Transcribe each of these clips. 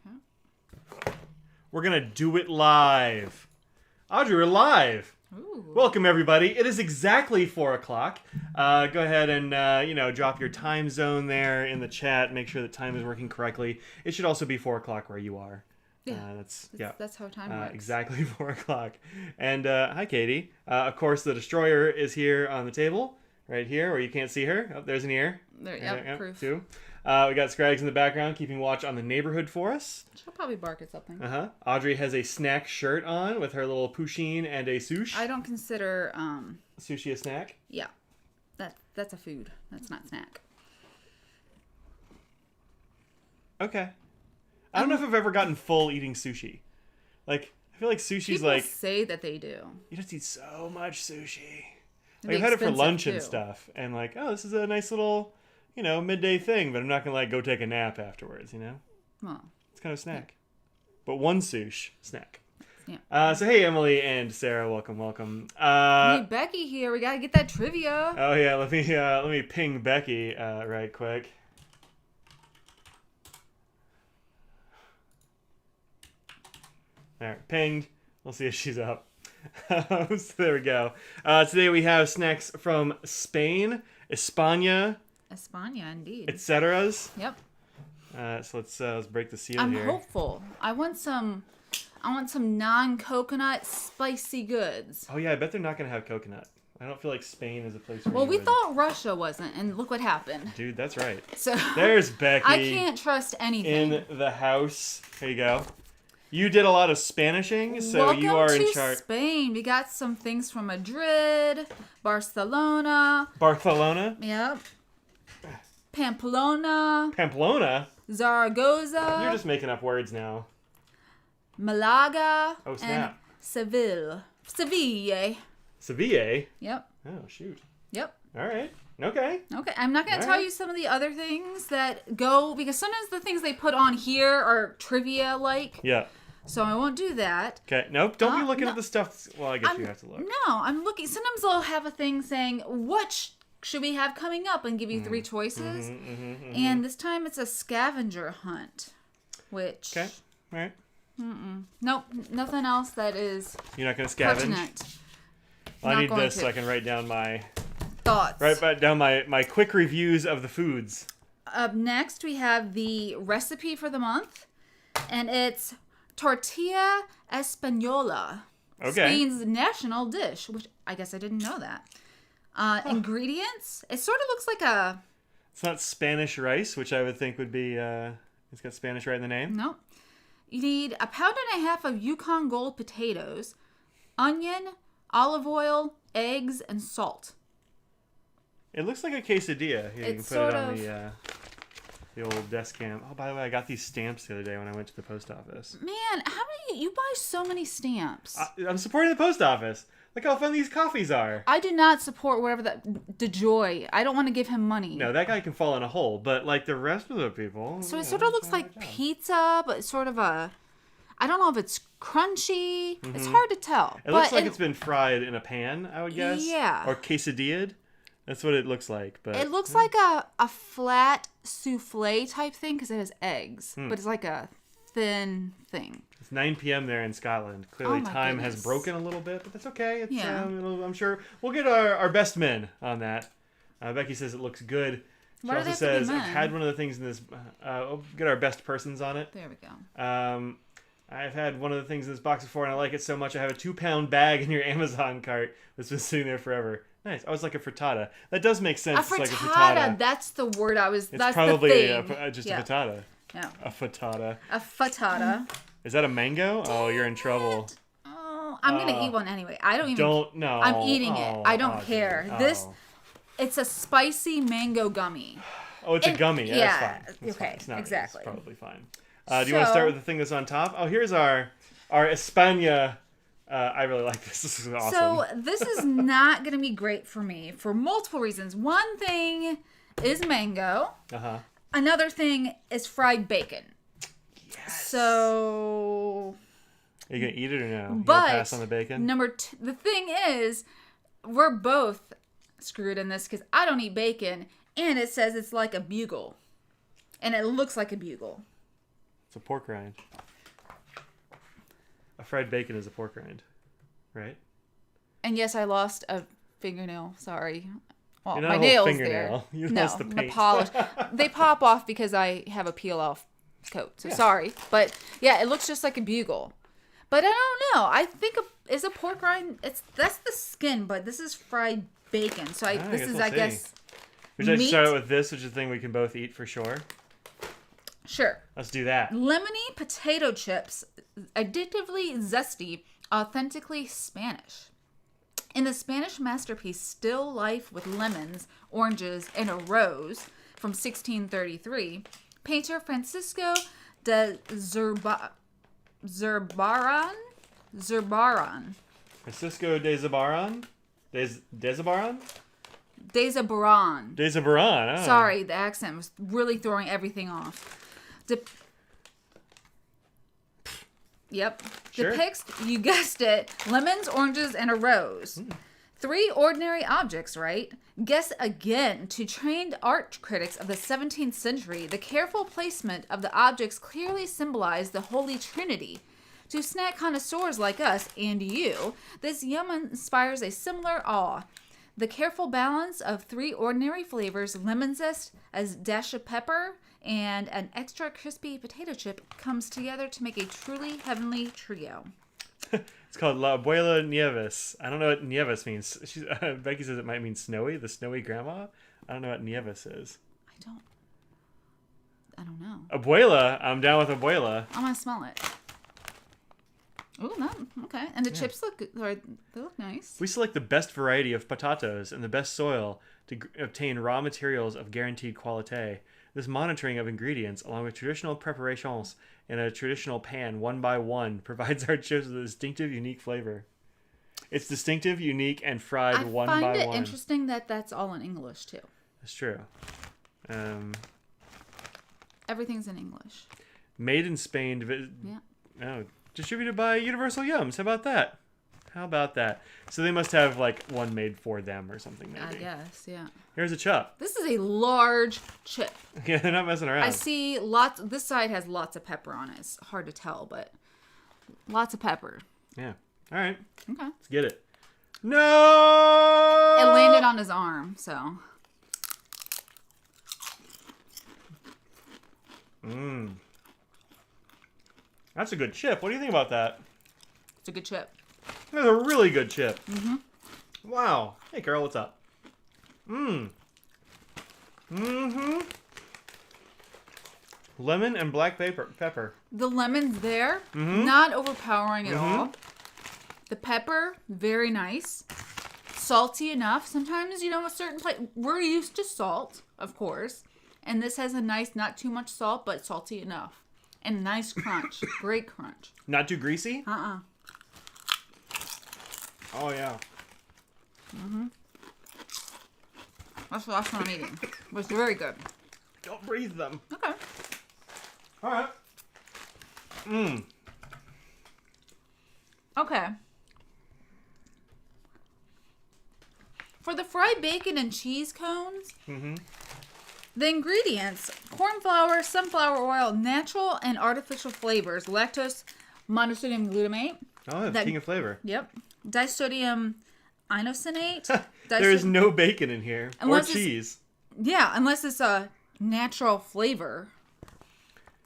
Okay. We're going to do it live. Audrey, we're live. Ooh. Welcome, everybody. It is exactly 4 o'clock. Go ahead and, drop your time zone there in the chat. Make sure that time is working correctly. It should also be 4 o'clock where you are. Yeah, that's how time works. Exactly 4 o'clock. And hi, Katie. Of course, the Destroyer is here on the table, right here, where you can't see her. Oh, there's an ear. There, proof. Two. We got Scraggs in the background, keeping watch on the neighborhood for us. She'll probably bark at something. Audrey has a snack shirt on with her little poutine and a sushi. I don't consider sushi a snack. Yeah, that's a food. That's not snack. Okay. I don't know if I've ever gotten full eating sushi. Like, I feel like sushi's People say that they do. You just eat so much sushi. It'd I've had it for lunch too. And stuff, and this is a nice little, midday thing. But I'm not gonna go take a nap afterwards. Well, it's kind of a snack. But one sushi snack. Yeah. So hey, Emily and Sarah, welcome. Hey, Becky here. We gotta get that trivia. Oh yeah, let me ping Becky right quick. All right, pinged. We'll see if she's up. So there we go. Today we have snacks from Spain, España, indeed, etc. Yep. So let's break the seal I'm here. hopeful. I want some non-coconut spicy goods. Oh yeah, I bet they're not gonna have coconut. I don't feel like Spain is a place where Well, we thought Russia wasn't, and look what happened. Dude, that's right. So there's Becky. I can't trust anything. In the house. Here you go. You did a lot of Spanishing, so Welcome you are in to charge. Spain. We got some things from Madrid, Barcelona. Barcelona? Yep. Pamplona. Pamplona? Zaragoza. You're just making up words now. Malaga. Oh, snap. And Seville. Seville? Yep. Oh, shoot. Yep. All right. Okay. Okay, I'm not going to tell you some of the other things that go, because sometimes the things they put on here are trivia-like. Yeah. So I won't do that. Okay. Nope. Don't be looking at the stuff. Well, I guess you have to look. No, I'm looking. Sometimes they'll have a thing saying, what should we have coming up? And give you 3 choices. And this time it's a scavenger hunt. Which... Okay. All right. Nope. Nothing else that is... You're not going to scavenge? Pertinent. Well, I need this so I can write down my... Thoughts. Write down my quick reviews of the foods. Up next, we have the recipe for the month. And it's Tortilla Espanola. Okay. Spain's national dish, which I guess I didn't know that. Ingredients. It sort of looks like a... It's not Spanish rice, which I would think would be... it's got Spanish right in the name. No. You need 1.5 pounds of Yukon Gold potatoes, onion, olive oil, eggs, and salt. It looks like a quesadilla. Here, you can It's put it sort on of... the old desk cam. Oh, by the way, I got these stamps the other day when I went to the post office. Man, how many... You buy so many stamps. I'm supporting the post office. Look how fun these coffees are. I do not support whatever that... DeJoy. I don't want to give him money. No, that guy can fall in a hole. But like the rest of the people... So it sort of looks like pizza, but sort of a... I don't know if it's crunchy. It's hard to tell. It looks like it's been fried in a pan, I would guess. Yeah. Or quesadilla'd. That's what it looks like. But it looks like a flat souffle type thing because it has eggs. But it's like a thin thing. It's 9 p.m. there in Scotland. Clearly time has broken a little bit, but that's okay. It's, I'm sure we'll get our best men on that. Becky says it looks good. She also says, I've had one of the things in this... we'll get our best persons on it. There we go. I've had one of the things in this box before, and I like it so much. I have a 2-pound bag in your Amazon cart that's been sitting there forever. Nice. I was like a frittata. That does make sense. A frittata. It's like a frittata. That's the word I was... It's that's probably the thing. just a frittata. Yeah. A frittata. A frittata. Is that a mango? Oh, you're in trouble. Oh, I'm going to eat one anyway. I don't even... Don't know. I'm eating it. I don't care. Oh. It's a spicy mango gummy. Oh, it's a gummy. Yeah. That's fine. That's okay. fine. It's not exactly. It's probably fine. Do you want to start with the thing that's on top? Oh, here's our España. I really like this. This is awesome. So this is not going to be great for me for multiple reasons. One thing is mango. Another thing is fried bacon. Yes. So... Are you going to eat it or no? You but pass on the bacon? the thing is, we're both screwed in this because I don't eat bacon, and it says it's like a bugle. And it looks like a bugle. It's a pork rind. A fried bacon is a pork rind, right? And yes, I lost a fingernail. Sorry. Well, You're not my a whole nail's fingernail. there. You No, lost the paint. polish. They pop off because I have a peel-off coat. So sorry. But yeah, it looks just like a bugle. But I don't know. I think is a pork rind. That's the skin, but this is fried bacon. So I guess. We should start out with this, which is the thing we can both eat for sure. Sure. Let's do that. Lemony potato chips, addictively zesty, authentically Spanish. In the Spanish masterpiece Still Life with Lemons, Oranges, and a Rose from 1633, painter Francisco de Zurbarán. Francisco de Zabaran? Dezabaran. Oh. Sorry, the accent was really throwing everything off. Yep. Sure. Depicts, you guessed it, lemons, oranges, and a rose. 3 ordinary objects, right? Guess again, to trained art critics of the 17th century, the careful placement of the objects clearly symbolized the Holy Trinity. To snack connoisseurs like us, and you, this yum inspires a similar awe. The careful balance of 3 ordinary flavors, lemon zest, a dash of pepper, and an extra crispy potato chip comes together to make a truly heavenly trio. It's called La Abuela Nieves. I don't know what Nieves means. Becky says it might mean snowy, the snowy grandma. I don't know what Nieves is. I don't know. Abuela, I'm down with Abuela. I'm gonna smell it. Oh, no, okay. And the chips look nice. We select the best variety of potatoes and the best soil to obtain raw materials of guaranteed quality. This monitoring of ingredients, along with traditional preparations in a traditional pan, one by one, provides our chips with a distinctive, unique flavor. It's distinctive, unique, and fried one by one. I find it interesting that that's all in English, too. That's true. Everything's in English. Made in Spain. Yeah. Distributed by Universal Yums. How about that? So they must have like one made for them or something, maybe. I guess, yeah. Here's a chip. This is a large chip. Yeah, they're not messing around. I see lots. This side has lots of pepper on it. It's hard to tell, but lots of pepper. Yeah. All right. Okay. Let's get it. No! It landed on his arm, so. That's a good chip. What do you think about that? It's a good chip. That's a really good chip. Wow. Hey, Carol, what's up? Lemon and black pepper. The lemon's there. Not overpowering at all. The pepper, very nice. Salty enough. Sometimes, a certain place. We're used to salt, of course. And this has a nice, not too much salt, but salty enough. And nice crunch. Great crunch. Not too greasy? Oh, yeah. That's the last one I'm eating. It was very good. Don't breathe them. Okay. All right. Okay. For the fried bacon and cheese cones, the ingredients: corn flour, sunflower oil, natural and artificial flavors, lactose, monosodium glutamate. Oh, the king of flavor. Yep. Disodium inosinate. There is no bacon in here. Or cheese. Yeah, unless it's a natural flavor.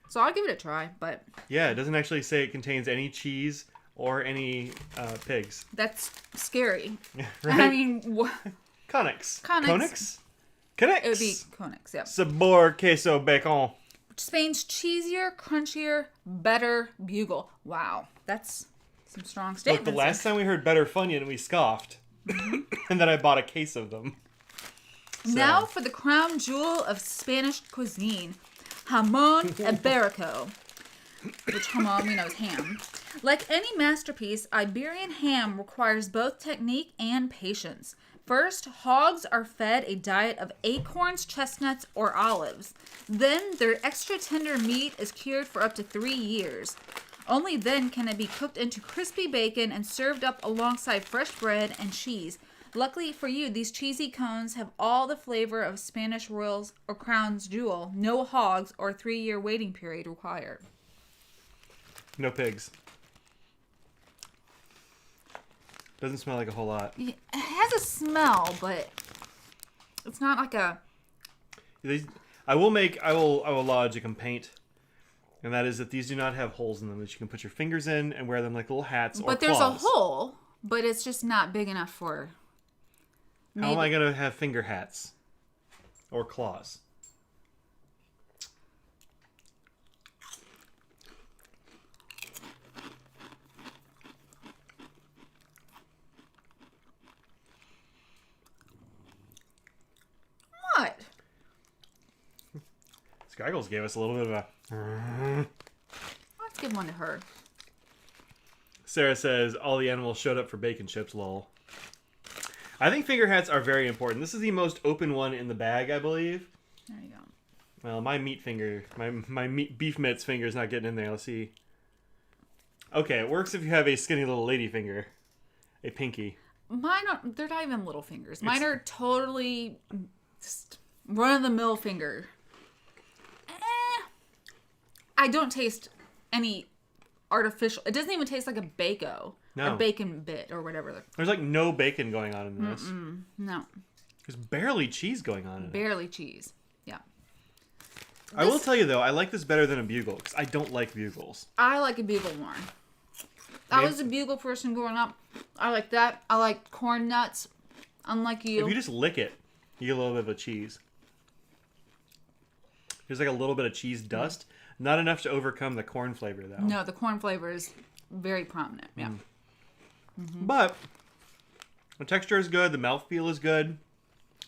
So I'll give it a try, but... Yeah, it doesn't actually say it contains any cheese or any pigs. That's scary. Right? I mean... Conics. Conics. Conics. It would be Conics, yeah. Sabor queso bacon. Spain's cheesier, crunchier, better bugle. Wow, that's some strong statements. Look, the last time we heard Better Funyun, we scoffed. And then I bought a case of them. So. Now for the crown jewel of Spanish cuisine, Jamon Aberico. Which jamon we know is ham. Like any masterpiece, Iberian ham requires both technique and patience. First, hogs are fed a diet of acorns, chestnuts, or olives. Then, their extra tender meat is cured for up to 3 years. Only then can it be cooked into crispy bacon and served up alongside fresh bread and cheese. Luckily for you, these cheesy cones have all the flavor of Spanish royals or crown's jewel. No hogs or 3-year waiting period required. No pigs. Doesn't smell like a whole lot. It has a smell, but it's not like a... I will lodge a complaint. And that is that these do not have holes in them that you can put your fingers in and wear them like little hats or claws. But there's a hole, but it's just not big enough for... How am I going to have finger hats? Or claws? What? Skyggles gave us a little bit of a... Let's give one to her. Sarah says, all the animals showed up for bacon chips, lol. I think finger hats are very important. This is the most open one in the bag, I believe. There you go. Well, my meat finger, my beef mitts finger is not getting in there. Let's see. Okay, it works if you have a skinny little lady finger. A pinky. Mine are, they're not even little fingers. Mine are totally run-of-the-mill finger. I don't taste any artificial. It doesn't even taste like a bacon. No. A bacon bit or whatever. There's like no bacon going on in this. No. There's barely cheese going on in it. Barely cheese. Yeah. I will tell you though, I like this better than a bugle because I don't like bugles. I like a bugle more. I was a bugle person growing up. I like that. I like corn nuts. Unlike you. If you just lick it, you get a little bit of a cheese. There's like a little bit of cheese dust. Not enough to overcome the corn flavor, though. No, the corn flavor is very prominent. Yeah. Mm-hmm. But the texture is good. The mouthfeel is good.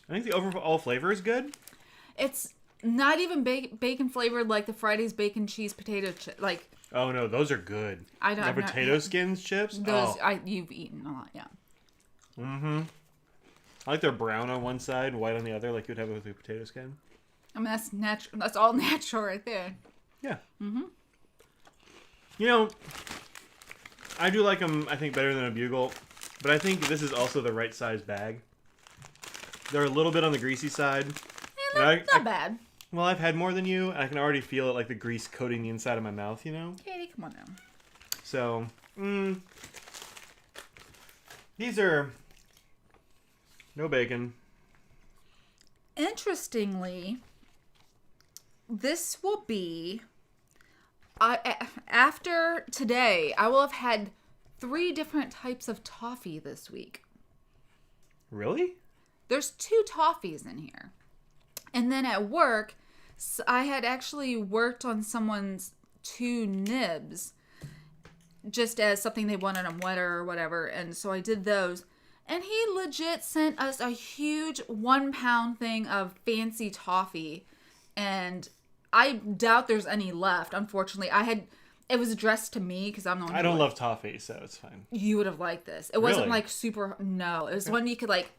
I think the overall flavor is good. It's not even bacon flavored like the Friday's bacon cheese potato chip. Like. Oh no, those are good. I don't. The potato skins chips. Those you've eaten a lot, yeah. Mm-hmm. I like they're brown on one side, and white on the other, like you'd have with a potato skin. I mean, that's natural. That's all natural right there. Yeah. Mm-hmm. You know, I do like them, I think, better than a bugle. But I think this is also the right size bag. They're a little bit on the greasy side. Yeah, not bad. Well, I've had more than you, and I can already feel it, like the grease coating the inside of my mouth, you know? Katie, come on now. So, these are no bacon. Interestingly, this will be... after today, I will have had 3 different types of toffee this week. Really? There's 2 toffees in here. And then at work, I had actually worked on someone's 2 nibs just as something they wanted on Wetter or whatever. And so I did those. And he legit sent us a huge 1-pound thing of fancy toffee. And I doubt there's any left, unfortunately. It was addressed to me because I'm the one. I don't love toffee, so it's fine. You would have liked this. It wasn't like super. No, it was one you could like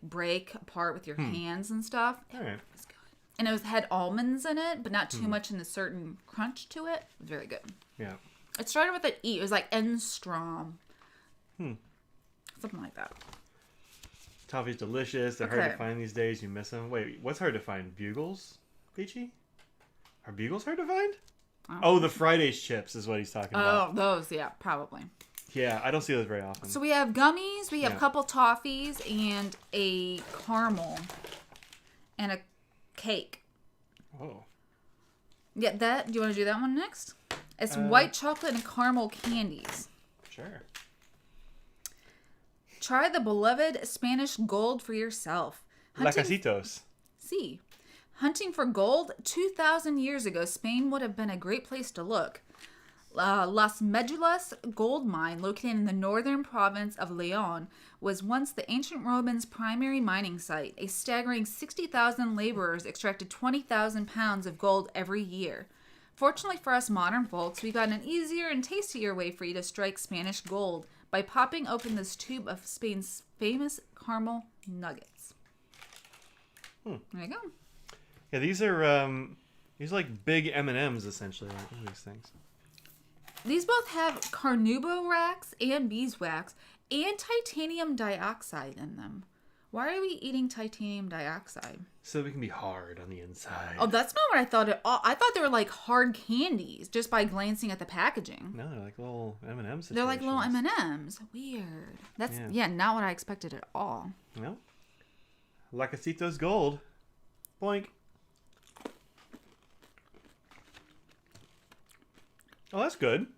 break apart with your hands and stuff. All right. It was good, and it had almonds in it, but not too much in a certain crunch to it. It was very good. Yeah. It started with an E. It was like Enstrom. Something like that. Toffee's delicious. They're hard to find these days. You miss them. Wait, what's hard to find? Bugles, Peachy? Are bugles hard to find? Oh, the Friday's chips is what he's talking about. Oh, those, yeah, probably. Yeah, I don't see those very often. So we have gummies, we have a couple toffees, and a caramel, and a cake. Oh. Yeah, do you want to do that one next? It's white chocolate and caramel candies. Sure. Try the beloved Spanish gold for yourself. Lacasitos. See. Hunting for gold, 2,000 years ago, Spain would have been a great place to look. Las Medulas gold mine, located in the northern province of Leon, was once the ancient Romans' primary mining site. A staggering 60,000 laborers extracted 20,000 pounds of gold every year. Fortunately for us modern folks, we got an easier and tastier way for you to strike Spanish gold by popping open this tube of Spain's famous caramel nuggets. There you go. Yeah, these are like big M&Ms essentially. Like these things. These both have carnauba wax and beeswax and titanium dioxide in them, Why are we eating titanium dioxide? So we can be hard on the inside. Oh, that's not what I thought at all. I thought they were like hard candies just by glancing at the packaging. No, they're like little M&M's. They're like little M&Ms. Weird. That's, not what I expected at all. No. Lacasitos Gold. Boink. Oh, that's good.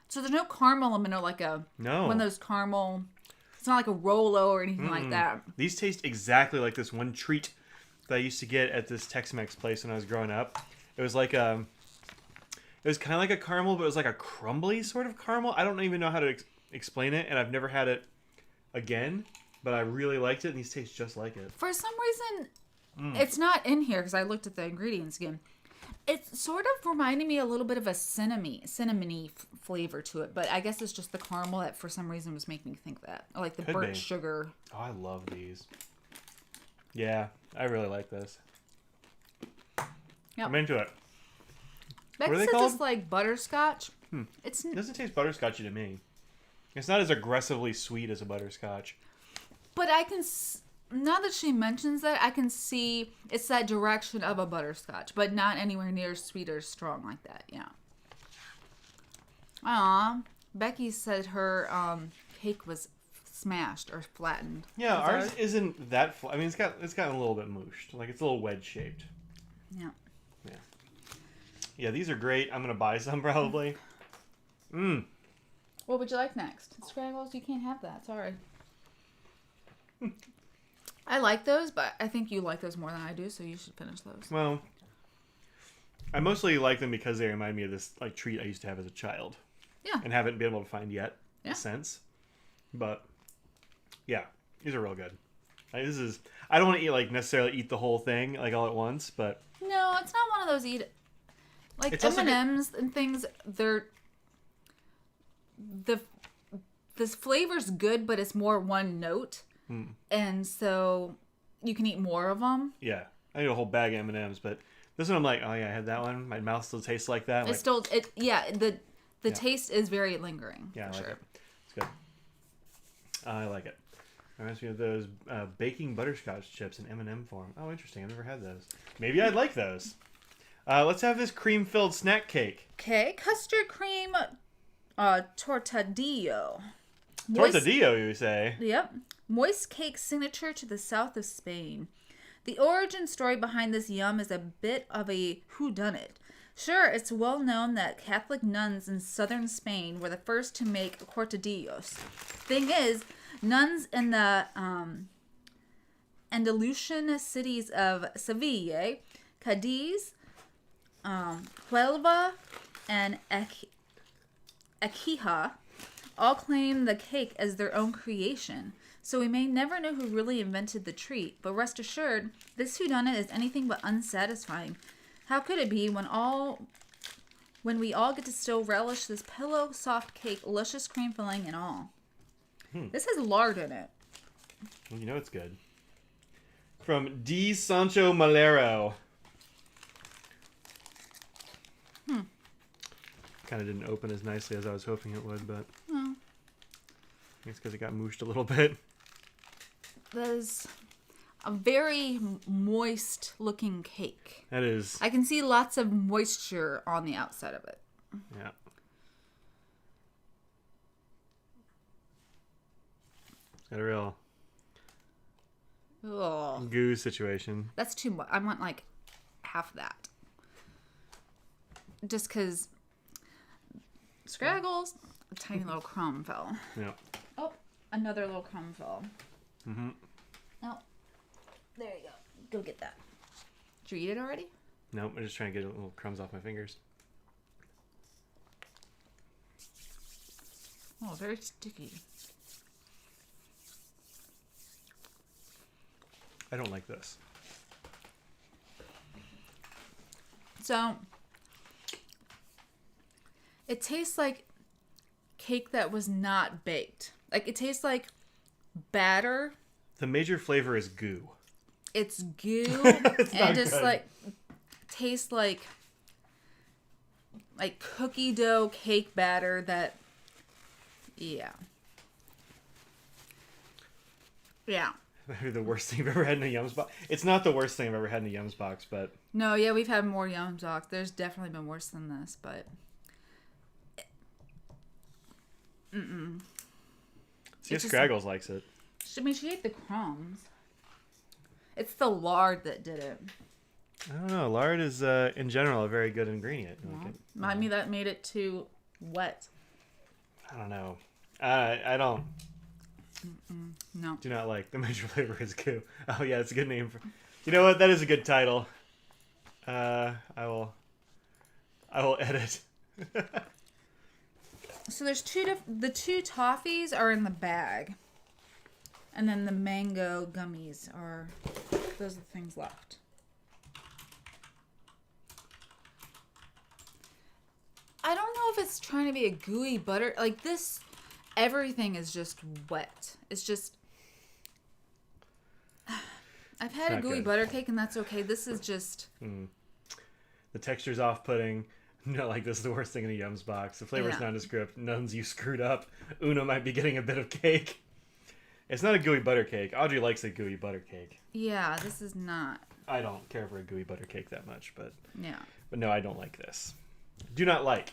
So there's no caramel in it, like one of those caramel. It's not like a Rolo or anything like that. These taste exactly like this one treat that I used to get at this Tex-Mex place when I was growing up. It was like it was kind of like a caramel, but it was like a crumbly sort of caramel. I don't even know how to explain it, and I've never had it again, but I really liked it, and these taste just like it. For some reason, it's not in here because I looked at the ingredients again. It sort of reminded me a little bit of a cinnamony flavor to it, but I guess it's just the caramel that for some reason was making me think that. Or like the burnt sugar. Oh, I love these. Yeah, I really like this. Yep. I'm into it. Becky says it's like butterscotch. It doesn't taste butterscotchy to me. It's not as aggressively sweet as a butterscotch. But I can... Now that she mentions that, I can see it's that direction of a butterscotch, but not anywhere near sweet or strong like that. Yeah. Aw, Becky said her cake was smashed or flattened. Yeah, ours isn't that. I mean, it's gotten a little bit mooshed. Like it's a little wedge shaped. Yeah. Yeah. Yeah, these are great. I'm gonna buy some probably. What would you like next? Scraggles? You can't have that. Sorry. I like those, but I think you like those more than I do, so you should finish those. Well, I mostly like them because they remind me of this like treat I used to have as a child. Yeah. And haven't been able to find yet. Yeah. Since. But yeah, these are real good. Like, I don't want to necessarily eat the whole thing like all at once, but no, it's not one of those like M&Ms and things. This flavor's good, but it's more one note. And so you can eat more of them. Yeah. I eat a whole bag of M&Ms, but this one I'm like, oh yeah, I had that one. My mouth still tastes like that. The taste is very lingering. Yeah, I like it. It's good. I like it. Reminds me of those baking butterscotch chips in M&M form. Oh, interesting. I've never had those. Maybe I'd like those. Let's have this cream-filled snack cake. Okay. Custard cream tortadillo. Tortadillo, you say? Yep. Moist cake signature to the south of Spain. The origin story behind this yum is a bit of a whodunit. Sure, it's well known that Catholic nuns in southern Spain were the first to make tortadillos. Thing is, nuns in the Andalusian cities of Seville, Cadiz, Huelva, and Écija all claim the cake as their own creation. So we may never know who really invented the treat, but rest assured, this whodunit is anything but unsatisfying. How could it be when we all get to still relish this pillow soft cake, luscious cream filling and all? This has lard in it. Well, you know it's good. From D. Sancho Malero. Kind of didn't open as nicely as I was hoping it would, but I think it's because it got mooshed a little bit. There's a very moist looking cake. That is. I can see lots of moisture on the outside of it. Yeah. It's got a real goo situation. That's too much. I want like half of that. Just because Scraggles, a tiny little crumb fell. Yeah. Oh, another little crumb fell. Mm-hmm. Oh, there you go. Go get that. Did you eat it already? Nope, I'm just trying to get little crumbs off my fingers. Oh, very sticky. I don't like this. So, it tastes like cake that was not baked. Like, it tastes like batter. The major flavor is goo. It's goo. It's and just good. Like tastes like cookie dough cake batter that, yeah. Maybe the worst thing I've ever had in a Yums box. It's not the worst thing I've ever had in a Yums box, but... No, yeah, we've had more Yums box. There's definitely been worse than this, but... See if Scraggles likes it. I mean, she ate the crumbs. It's the lard that did it. I don't know. Lard is, in general, a very good ingredient. Like me, that made it too wet. I don't know. I don't... No. Do not like. The major flavor is goo. Oh, yeah, it's a good name. For... You know what? That is a good title. I will edit. So there's the two toffees are in the bag. And then the mango gummies are... Those are the things left. I don't know if it's trying to be a gooey butter. Like this, everything is just wet. It's just... I've had a gooey butter cake and that's okay. This is just... The texture's off-putting. No, like this is the worst thing in a Yums box. The flavor's nondescript. None's you screwed up. Una might be getting a bit of cake. It's not a gooey butter cake. Audrey likes a gooey butter cake. Yeah, this is not. I don't care for a gooey butter cake that much, but... Yeah. But no, I don't like this. Do not like.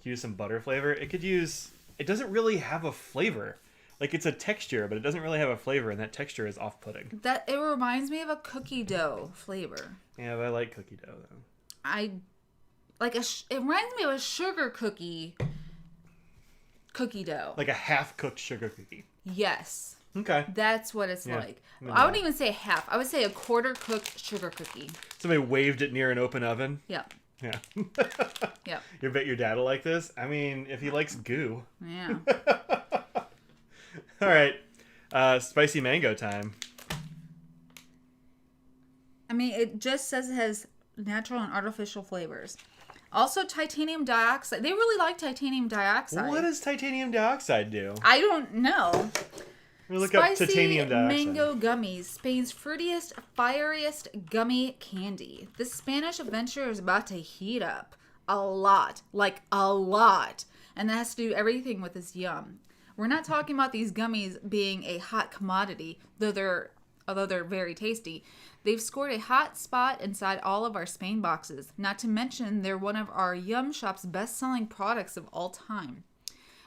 Use some butter flavor. It could use... It doesn't really have a flavor. Like, it's a texture, but it doesn't really have a flavor, and that texture is off-putting. It reminds me of a cookie dough flavor. Yeah, but I like cookie dough, though. It reminds me of a sugar cookie dough. Like a half-cooked sugar cookie. Yes. Okay. That's what it's like. I wouldn't even say half. I would say a quarter-cooked sugar cookie. Somebody waved it near an open oven? Yeah. Yeah. Yeah. You bet your dad will like this? I mean, if he likes goo. Yeah. All right. Spicy mango time. I mean, it just says it has natural and artificial flavors. Also, titanium dioxide. They really like titanium dioxide. What does titanium dioxide do? I don't know. Look up titanium dioxide. Mango gummies, Spain's fruitiest, fieriest gummy candy. This Spanish adventure is about to heat up a lot, like a lot, and that has to do everything with this yum. We're not talking about these gummies being a hot commodity, although they're very tasty. They've scored a hot spot inside all of our Spain boxes. Not to mention, they're one of our Yum Shop's best-selling products of all time.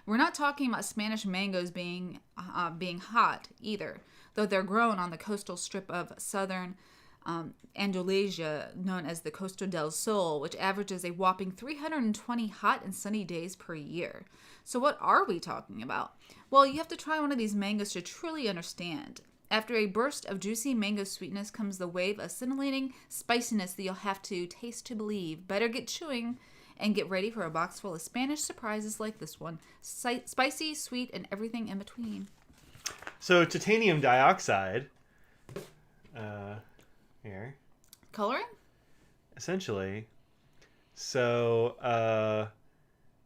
We're not talking about Spanish mangoes being hot either, though they're grown on the coastal strip of southern Andalusia, known as the Costa del Sol, which averages a whopping 320 hot and sunny days per year. So what are we talking about? Well, you have to try one of these mangoes to truly understand. After a burst of juicy mango sweetness comes the wave of scintillating spiciness that you'll have to taste to believe. Better get chewing and get ready for a box full of Spanish surprises like this one. Spicy, sweet, and everything in between. So titanium dioxide, here. Coloring? Essentially. So,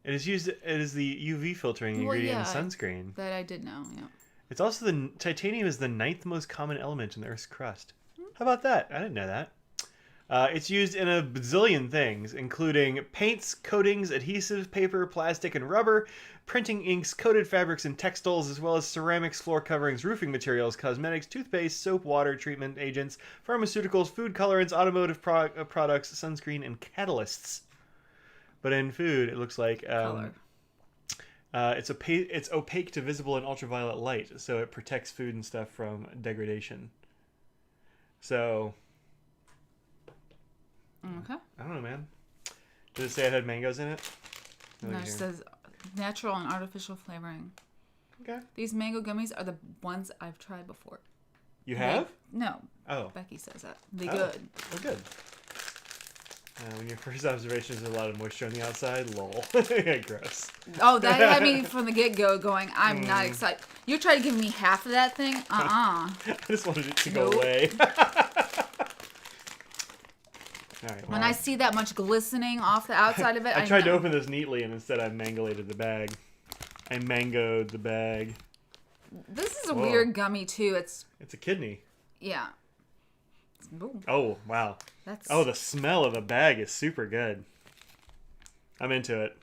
it is the UV filtering ingredient in sunscreen. That I did know, yeah. It's also titanium is the 9th most common element in the Earth's crust. How about that? I didn't know that. It's used in a bazillion things, including paints, coatings, adhesives, paper, plastic, and rubber, printing inks, coated fabrics and textiles, as well as ceramics, floor coverings, roofing materials, cosmetics, toothpaste, soap, water treatment agents, pharmaceuticals, food colorants, automotive products, sunscreen, and catalysts. But in food, it looks like color. It's opaque to visible in ultraviolet light, so it protects food and stuff from degradation. So, okay. I don't know, man. Did it say it had mangoes in it? No, it says natural and artificial flavoring. Okay. These mango gummies are the ones I've tried before. You have? No. Oh. Becky says that. They're good. Oh, good. When your first observation is a lot of moisture on the outside, lol. Gross. Oh, that had me from the get-go going, I'm not excited. You tried to give me half of that thing? I just wanted it to go away. All right, well, when I see that much glistening off the outside of it, I tried to open this neatly, and instead I mangolated the bag. I mangoed the bag. This is a weird gummy, too. It's a kidney. Yeah. Ooh. Oh, wow. The smell of the bag is super good. I'm into it.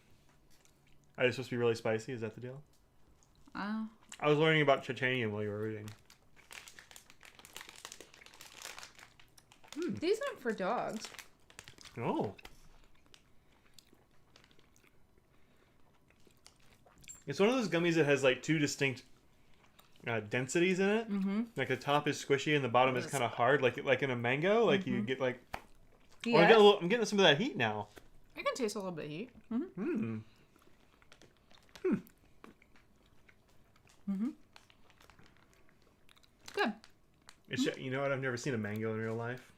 Are they supposed to be really spicy? Is that the deal? I was learning about titanium while you were reading. These aren't for dogs. Oh. It's one of those gummies that has like two distinct densities in it. Mm-hmm. Like the top is squishy and the bottom is kind of hard, like in a mango. Like you get like. Yeah. Oh, I'm getting some of that heat now. I can taste a little bit of heat. Mm-hmm. Good. You know what? I've never seen a mango in real life.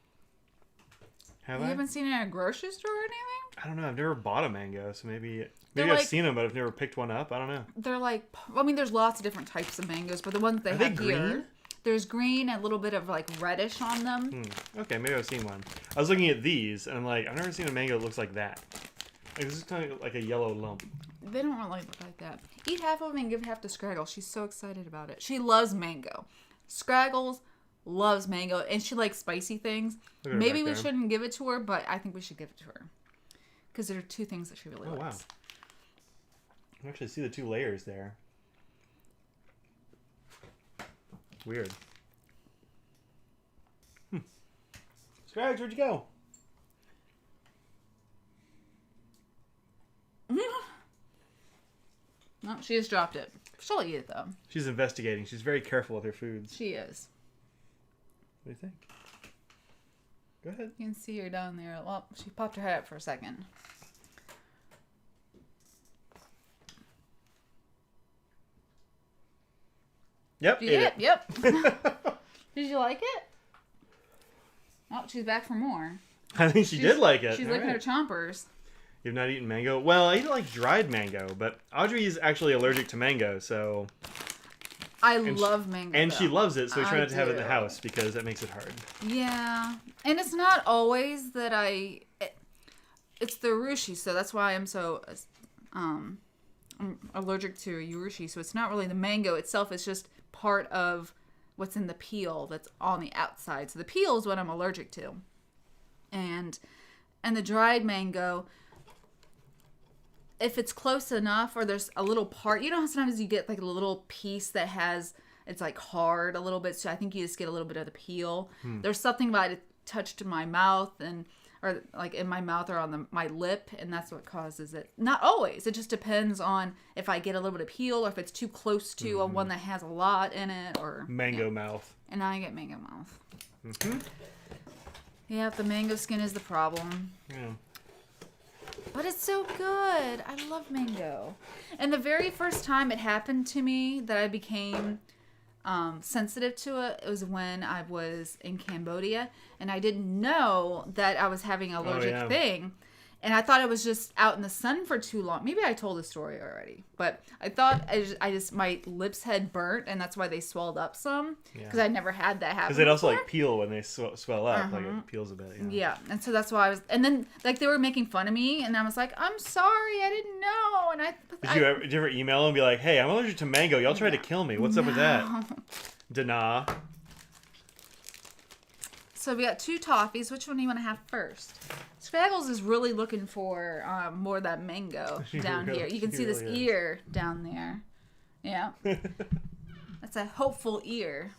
You haven't seen it at a grocery store or anything? I don't know. I've never bought a mango, so maybe I've seen them, but I've never picked one up. I don't know. They're like, I mean, there's lots of different types of mangoes, but the ones they have here, there's green and a little bit of like reddish on them. Okay, maybe I've seen one. I was looking at these, and I'm like, I've never seen a mango that looks like that. Like, this is kind of like a yellow lump. They don't really look like that. Eat half of them and give half to Scraggle. She's so excited about it. She loves mango. Scraggles loves mango, and she likes spicy things. Maybe we shouldn't give it to her, but I think we should give it to her. Because there are two things that she really likes. Wow. I can actually see the two layers there. Weird. Scrags, where'd you go? No, she just dropped it. She'll eat it, though. She's investigating. She's very careful with her foods. She is. What do you think? Go ahead. You can see her down there. Well, she popped her head up for a second. Yep. Yep. Did you like it? Oh, she's back for more. I think she did like it. She's licking her chompers. You've not eaten mango? Well, I eat like dried mango, but Audrey is actually allergic to mango, so... I love mango. And she loves it, so we try not to have it in the house because that makes it hard. Yeah. And it's not always that it's the urushi, so that's why I'm so I'm allergic to urushi. So it's not really the mango itself, it's just part of what's in the peel that's on the outside. So the peel is what I'm allergic to. And the dried mango, if it's close enough or there's a little part, you know how sometimes you get like a little piece that it's like hard a little bit, so I think you just get a little bit of the peel. There's something about it touched in my mouth or like in my mouth or on my lip, and that's what causes it. Not always. It just depends on if I get a little bit of peel or if it's too close to a one that has a lot in it or... Mango mouth. And I get mango mouth. Yeah, the mango skin is the problem. Yeah. But it's so good. I love mango. And the very first time it happened to me that I became sensitive to it was when I was in Cambodia. And I didn't know that I was having an allergic thing. And I thought it was just out in the sun for too long. Maybe I told the story already. But I thought my lips had burnt, and that's why they swelled up some. Because I never had that happen. Because they'd also like peel when they swell up. Like it peels a bit. Yeah. And so that's why I was... And then like they were making fun of me, and I was like, I'm sorry, I didn't know. And Did you ever email and be like, hey, I'm allergic to mango. Y'all tried to kill me. What's up with that? Dana. So we got 2 toffees. Which one do you want to have first? Scraggles is really looking for more of that mango down here. You can see this ear down there. Yeah. That's a hopeful ear.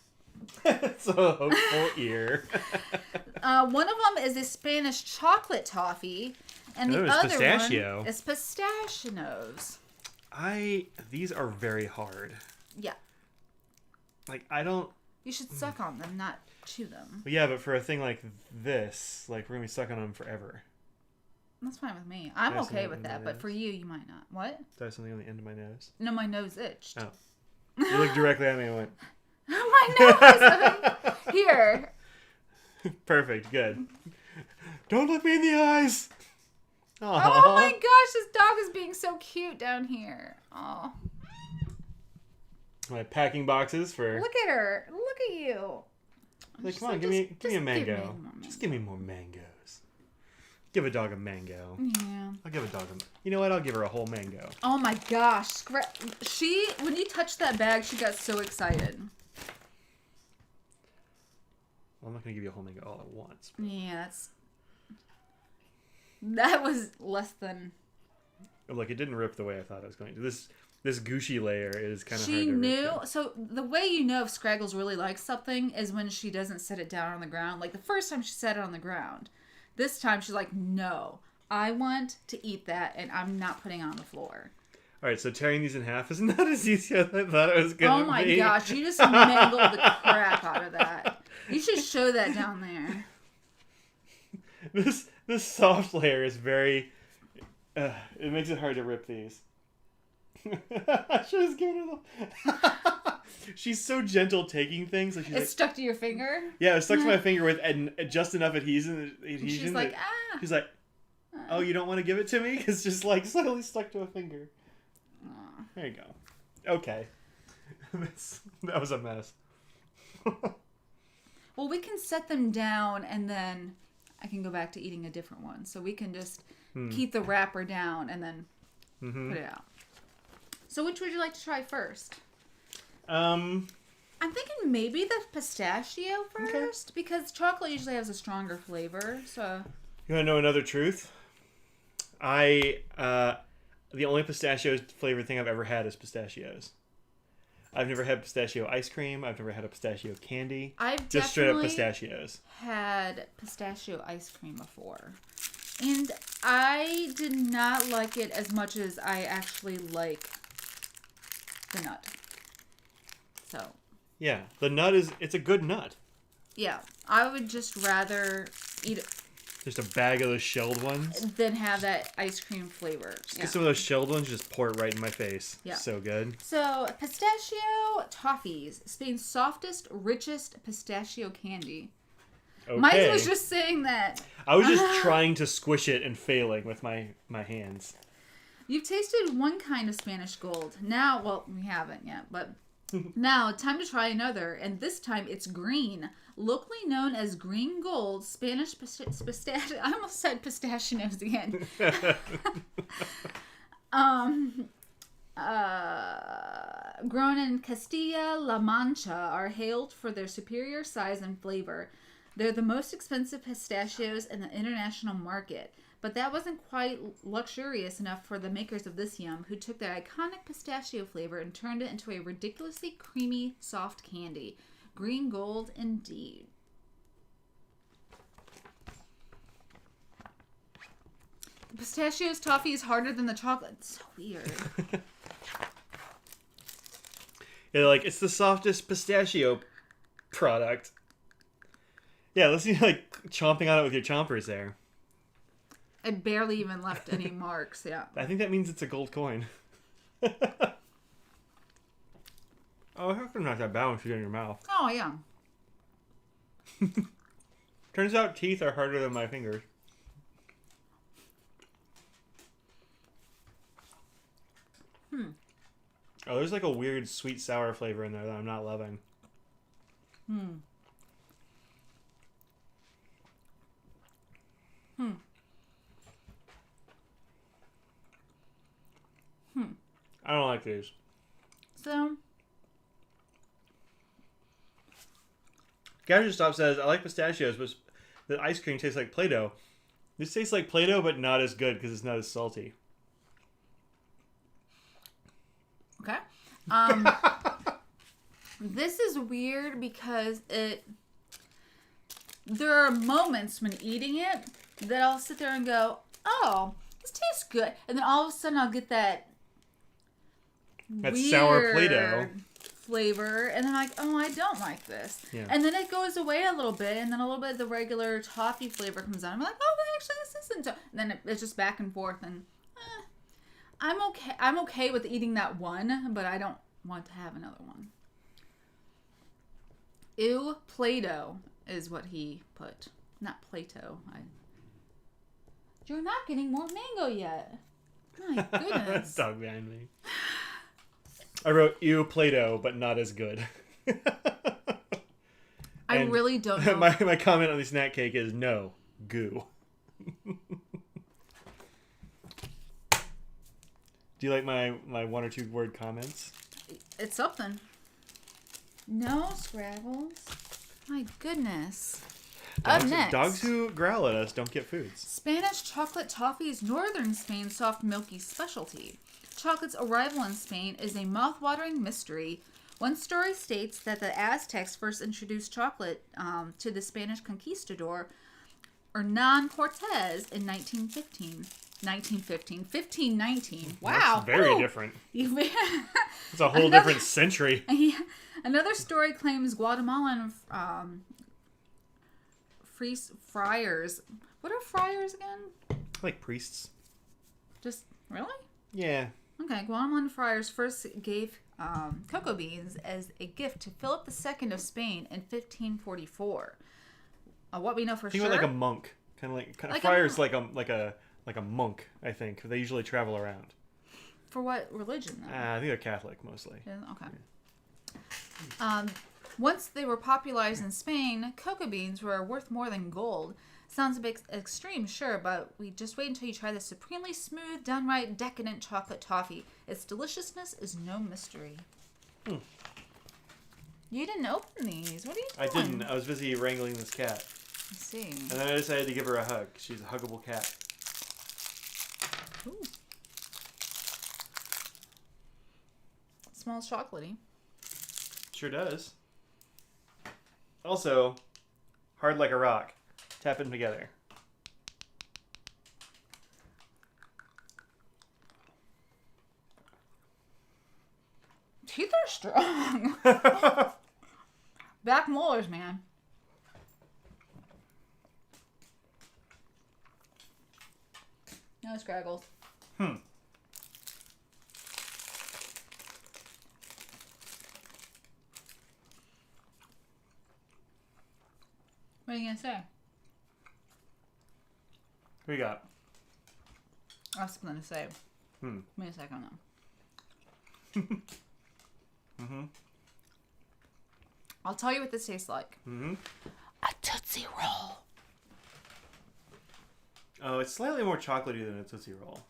It's a hopeful ear. One of them is a Spanish chocolate toffee, and the other pistachio. One is pistachios. These are very hard. Yeah. Like, I don't... You should suck on them, not chew them. Yeah, but for a thing like this, like, we're going to be stuck on them forever. That's fine with me. I'm okay with that, but for you might not. What? Did I have something on the end of my nose? No, my nose itched. Oh. You looked directly at me and went... My nose! Here. Perfect, good. Don't look me in the eyes! Aww. Oh my gosh, this dog is being so cute down here. Oh. My packing boxes for... Look at her. Look at you. Like, come on, give me a mango. Just give me more mangoes. Give a dog a mango. Yeah. I'll give a dog a... You know what? I'll give her a whole mango. Oh my gosh. When you touched that bag, she got so excited. Well, I'm not going to give you a whole mango all at once. But... Yeah, that was less than Like, it didn't rip the way I thought it was going to. This gushy layer is kind of hard to She knew. rip. So the way you know if Scraggles really likes something is when she doesn't set it down on the ground. Like the first time she set it on the ground. This time she's like, no, I want to eat that and I'm not putting it on the floor. All right, so tearing these in half is not as easy as I thought it was going to be. Oh my gosh, you just mangled the crap out of that. You should show that down there. This soft layer is very... it makes it hard to rip these. I should have given her She's so gentle taking things. Like it's stuck to your finger? Yeah, it's stuck to my finger with just enough adhesion. She's like, ah. She's like, oh, you don't want to give it to me? It's just like slightly stuck to a finger. There you go. Okay. That was a mess. Well, we can set them down and then I can go back to eating a different one. So we can just keep the wrapper down and then put it out. So which would you like to try first? I'm thinking maybe the pistachio first because chocolate usually has a stronger flavor. So you want to know another truth? The only pistachio flavored thing I've ever had is pistachios. I've never had pistachio ice cream. I've never had a pistachio candy. I've just straight up pistachios. Had pistachio ice cream before. And I did not like it as much as I actually like the nut. So. Yeah, the nut it's a good nut. Yeah, I would just rather eat it. Just a bag of those shelled ones. Than have that ice cream flavor. Just get some of those shelled ones, just pour it right in my face. Yeah. So good. So, pistachio toffees. Spain's softest, richest pistachio candy. Okay. Mine was just saying that. I was just trying to squish it and failing with my hands. You've tasted one kind of Spanish gold. Now, well, we haven't yet, but now time to try another. And this time it's green. Locally known as green gold, Spanish pistachio. I almost said pistachios again. Grown in Castilla-La Mancha, are hailed for their superior size and flavor. They're the most expensive pistachios in the international market. But that wasn't quite luxurious enough for the makers of this yum, who took their iconic pistachio flavor and turned it into a ridiculously creamy, soft candy. Green gold indeed. The pistachios toffee is harder than the chocolate. It's so weird. Yeah, like, it's the softest pistachio product. Yeah, listen to you, like, chomping on it with your chompers there. It barely even left any marks, yeah. I think that means it's a gold coin. Oh, how come not that bad once you get in your mouth? Oh, yeah. Turns out teeth are harder than my fingers. Oh, there's like a weird sweet sour flavor in there that I'm not loving. I don't like these. So... Gadget Stop says, I like pistachios, but the ice cream tastes like Play-Doh. This tastes like Play-Doh, but not as good because it's not as salty. Okay. This is weird because there are moments when eating it that I'll sit there and go, oh, this tastes good. And then all of a sudden I'll get that weird sour Play-Doh flavor, and then I'm like, oh, I don't like this. Yeah. And then it goes away a little bit, and then a little bit of the regular toffee flavor comes out. I'm like, oh, but actually this isn't. And then it's just back and forth, and I'm okay. I'm okay with eating that one, but I don't want to have another one. Ew, Play-Doh is what he put, not Play-Doh. You're not getting more mango yet. My goodness. Dog behind me. I wrote, ew, Play-Doh, but not as good. I really don't know. My comment on the snack cake is, no, goo. Do you like my one or two word comments? It's something. No, Scraggles. My goodness. Dogs who growl at us don't get foods. Spanish chocolate toffee is northern Spain's soft, milky specialty. Chocolate's arrival in Spain is a mouth-watering mystery. One story states that the Aztecs first introduced chocolate to the Spanish conquistador Hernan Cortez in 1519. Wow. That's very different. It's a whole different century. Another story claims Guatemalan friars. What are friars again? Like priests. Just, really? Yeah. Okay, Guatemalan friars first gave cocoa beans as a gift to Philip II of Spain in 1544. What we know for sure. Think of like a monk, kind of like friars, like a monk. I think they usually travel around. For what religion, though? I think they're Catholic mostly. Yeah, okay. Yeah. Once they were popularized in Spain, cocoa beans were worth more than gold. Sounds a bit extreme, sure, but we just wait until you try the supremely smooth, downright decadent chocolate toffee. Its deliciousness is no mystery. You didn't open these. What are you doing? I didn't. I was busy wrangling this cat. I see. And then I decided to give her a hug. She's a huggable cat. Ooh. It smells chocolatey. Sure does. Also, hard like a rock. Tap them together. Teeth are strong. Back molars, man. No scraggles. What are you gonna say? What you got? I was gonna say. Give me a second now. I'll tell you what this tastes like. A Tootsie Roll. Oh, it's slightly more chocolatey than a Tootsie Roll.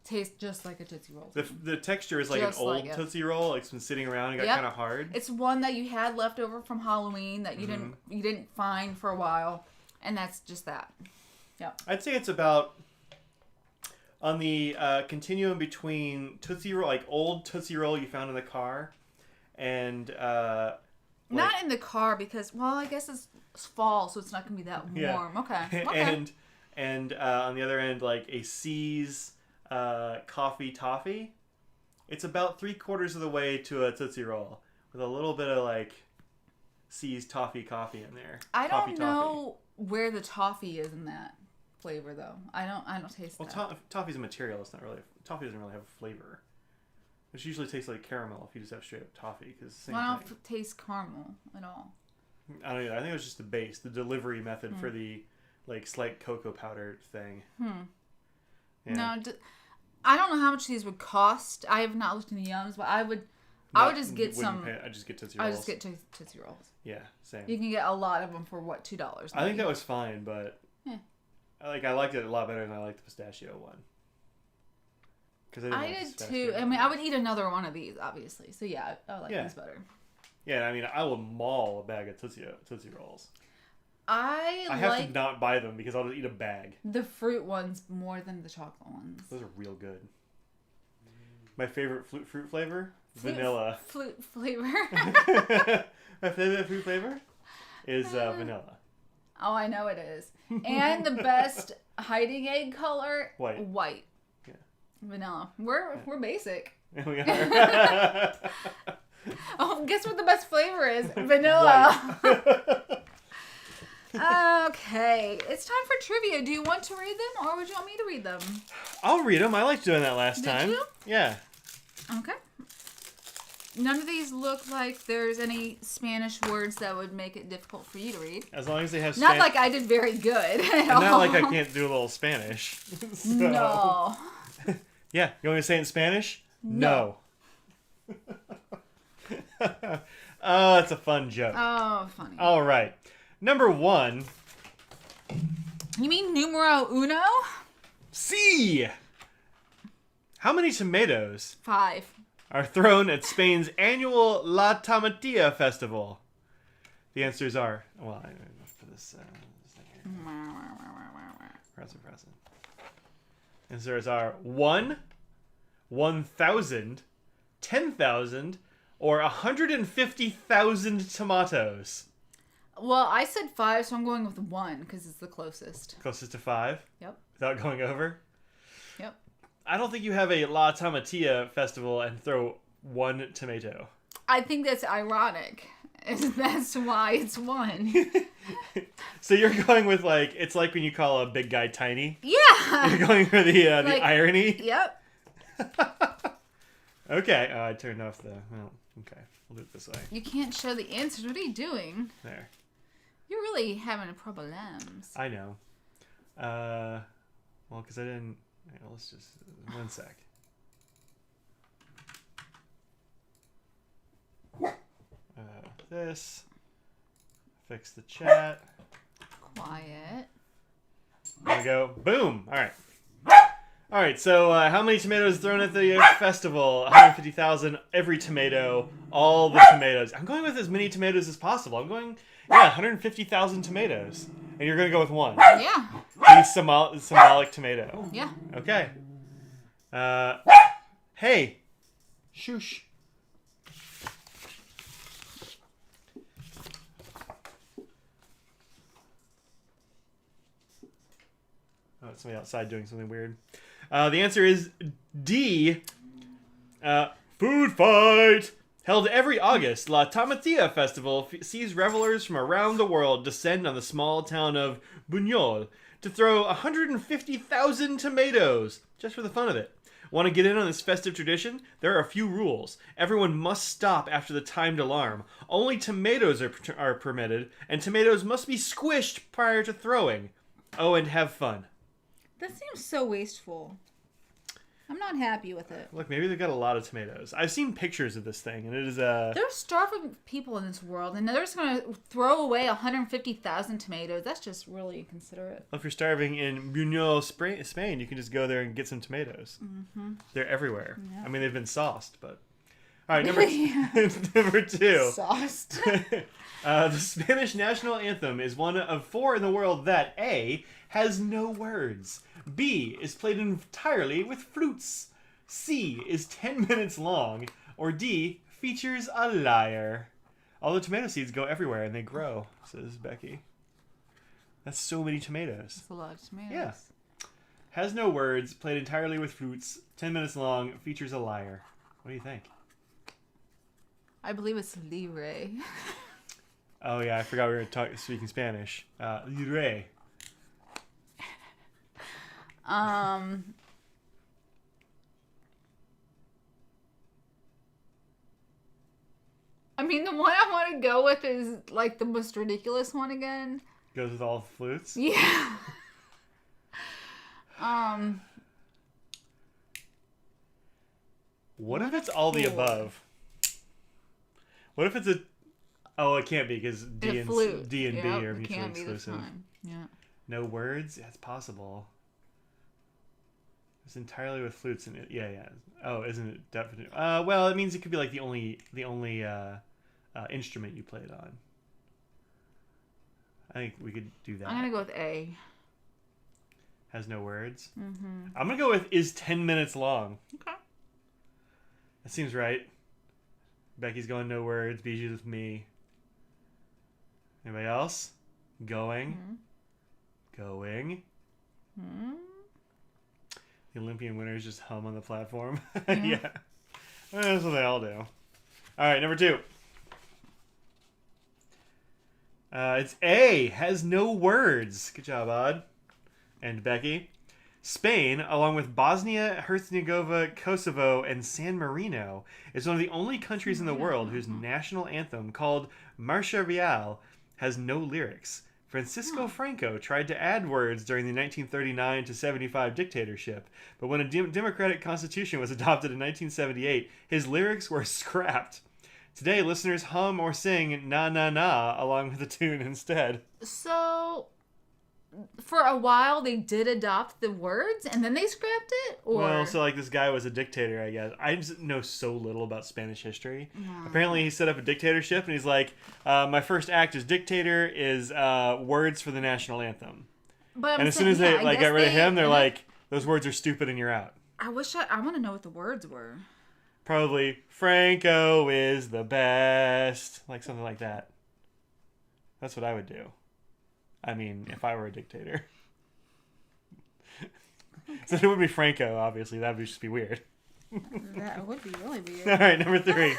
Tastes just like a Tootsie Roll. The texture is like just an old Tootsie Roll. Like it's been sitting around and got kind of hard. It's one that you had left over from Halloween that you didn't find for a while, and that's just that. Yep. I'd say it's about on the continuum between Tootsie Roll, like old Tootsie Roll you found in the car, and not in the car because, well, I guess it's fall, so it's not gonna be that warm. Okay. And on the other end, like a C's coffee toffee. It's about 3/4 of the way to a Tootsie Roll with a little bit of like C's toffee coffee in there. I don't know where the toffee is in that flavor though. I don't taste that. Well, toffee's a material. It's not really. Toffee doesn't really have a flavor. It usually tastes like caramel if you just have straight up toffee. Because I don't taste caramel at all. I don't either. I think it was just the base, the delivery method for the like slight cocoa powder thing. Yeah. No, I don't know how much these would cost. I have not looked in the Yums, but I would just get some. I just get Tootsie Rolls. I just get Tootsie Rolls. Yeah, same. You can get a lot of them for what, $2? I think that was fine, but I liked it a lot better than I liked the pistachio one. I did too. I mean, I would eat another one of these, obviously. So yeah, I like these better. Yeah, I mean, I will maul a bag of Tootsie Rolls. I have to not buy them because I'll just eat a bag. The fruit ones more than the chocolate ones. Those are real good. My favorite fruit flavor? Vanilla. Fruit flavor? My favorite fruit flavor is vanilla. Oh, I know it is. And the best hiding egg color? White. Yeah. Vanilla. We're basic. We are. Oh, guess what the best flavor is? Vanilla. Okay, it's time for trivia. Do you want to read them, or would you want me to read them? I'll read them. I liked doing that last time. Did you? Yeah. Okay. None of these look like there's any Spanish words that would make it difficult for you to read. As long as they have Not like I did very good. Not like I can't do a little Spanish. So. No. Yeah, you want me to say it in Spanish? No. Oh, it's a fun joke. Oh, funny. All right. Number 1. You mean numero uno? Sí. How many tomatoes 5 are thrown at Spain's annual La Tomatilla festival? The answers are, well, I don't know for this thing here. Present. Answers are 1, 1,000, 10,000, or 150,000 tomatoes. Well, I said 5, so I'm going with 1 because it's the closest. Closest to 5? Yep. Without going over? Yep. I don't think you have a La Tomatilla festival and throw 1 tomato. I think that's ironic. That's why it's 1. So you're going with it's like when you call a big guy tiny? Yeah. You're going for the irony? Yep. Okay. I turned off okay. We'll do it this way. You can't show the answers. What are you doing? There. You're really having problems. I know. Well, because I didn't... let's just... 1 sec. This. Fix the chat. Quiet. There we go. Boom. All right. All right. So how many tomatoes thrown at the festival? 150,000. Every tomato. All the tomatoes. I'm going with as many tomatoes as possible. I'm going, 150,000 tomatoes. And you're going to go with 1. Yeah. The symbolic tomato. Yeah. Okay. Hey. Shoosh. Oh, it's somebody outside doing something weird. The answer is D. Food fight! Held every August, La Tomatilla Festival sees revelers from around the world descend on the small town of Buñol to throw 150,000 tomatoes, just for the fun of it. Want to get in on this festive tradition? There are a few rules. Everyone must stop after the timed alarm. Only tomatoes are permitted, and tomatoes must be squished prior to throwing. Oh, and have fun. That seems so wasteful. I'm not happy with it. Look, maybe they've got a lot of tomatoes. I've seen pictures of this thing, and it is There's starving people in this world, and they're just going to throw away 150,000 tomatoes. That's just really inconsiderate. Well, if you're starving in Buñol, Spain, you can just go there and get some tomatoes. Mm-hmm. They're everywhere. Yeah. I mean, they've been sauced, but... All right, number 2. Sauced. The Spanish national anthem is one of 4 in the world that A, has no words, B, is played entirely with flutes, C, is 10 minutes long, or D, features a lyre. All the tomato seeds go everywhere and they grow, says Becky. That's so many tomatoes. That's a lot of tomatoes. Yeah. Has no words, played entirely with flutes, 10 minutes long, features a lyre. What do you think? I believe it's lire. Oh yeah, I forgot we were speaking Spanish. Lire. I mean, the one I want to go with is like the most ridiculous one again. Goes with all the flutes? Yeah. What if it's all the above? What if it's a... Oh, it can't be because D and B are mutually exclusive. Yeah. No words? That's possible. It's entirely with flutes in it. Yeah. Oh, isn't it definitely? Well, it means it could be like the only instrument you played on. I think we could do that. I'm gonna go with A. Has no words. Mm-hmm. I'm gonna go with is 10 minutes long. Okay. That seems right. Becky's going no words. Biju's with me. Anybody else? Going. Mm-hmm. Going. Mm-hmm. The Olympian winners just hum on the platform. Yeah. Yeah. That's what they all do. All right, number 2. It's A. Has no words. Good job, Odd. And Becky. Spain, along with Bosnia, Herzegovina, Kosovo, and San Marino, is one of the only countries in the world whose national anthem, called Marcha Real, has no lyrics. Francisco Franco tried to add words during the 1939-75 dictatorship, but when a democratic constitution was adopted in 1978, his lyrics were scrapped. Today, listeners hum or sing Na Na Na along with the tune instead. So, for a while they did adopt the words and then they scrapped it? Or... Well, so like this guy was a dictator, I guess. I just know so little about Spanish history. Apparently he set up a dictatorship and he's like, my first act as dictator is words for the national anthem. And as soon as they got rid of him, they're like, those words are stupid and you're out. I want to know what the words were. Probably, Franco is the best. Like something like that. That's what I would do. I mean, if I were a dictator. So it would be Franco, obviously. That would just be weird. That would be really weird. All right, number 3.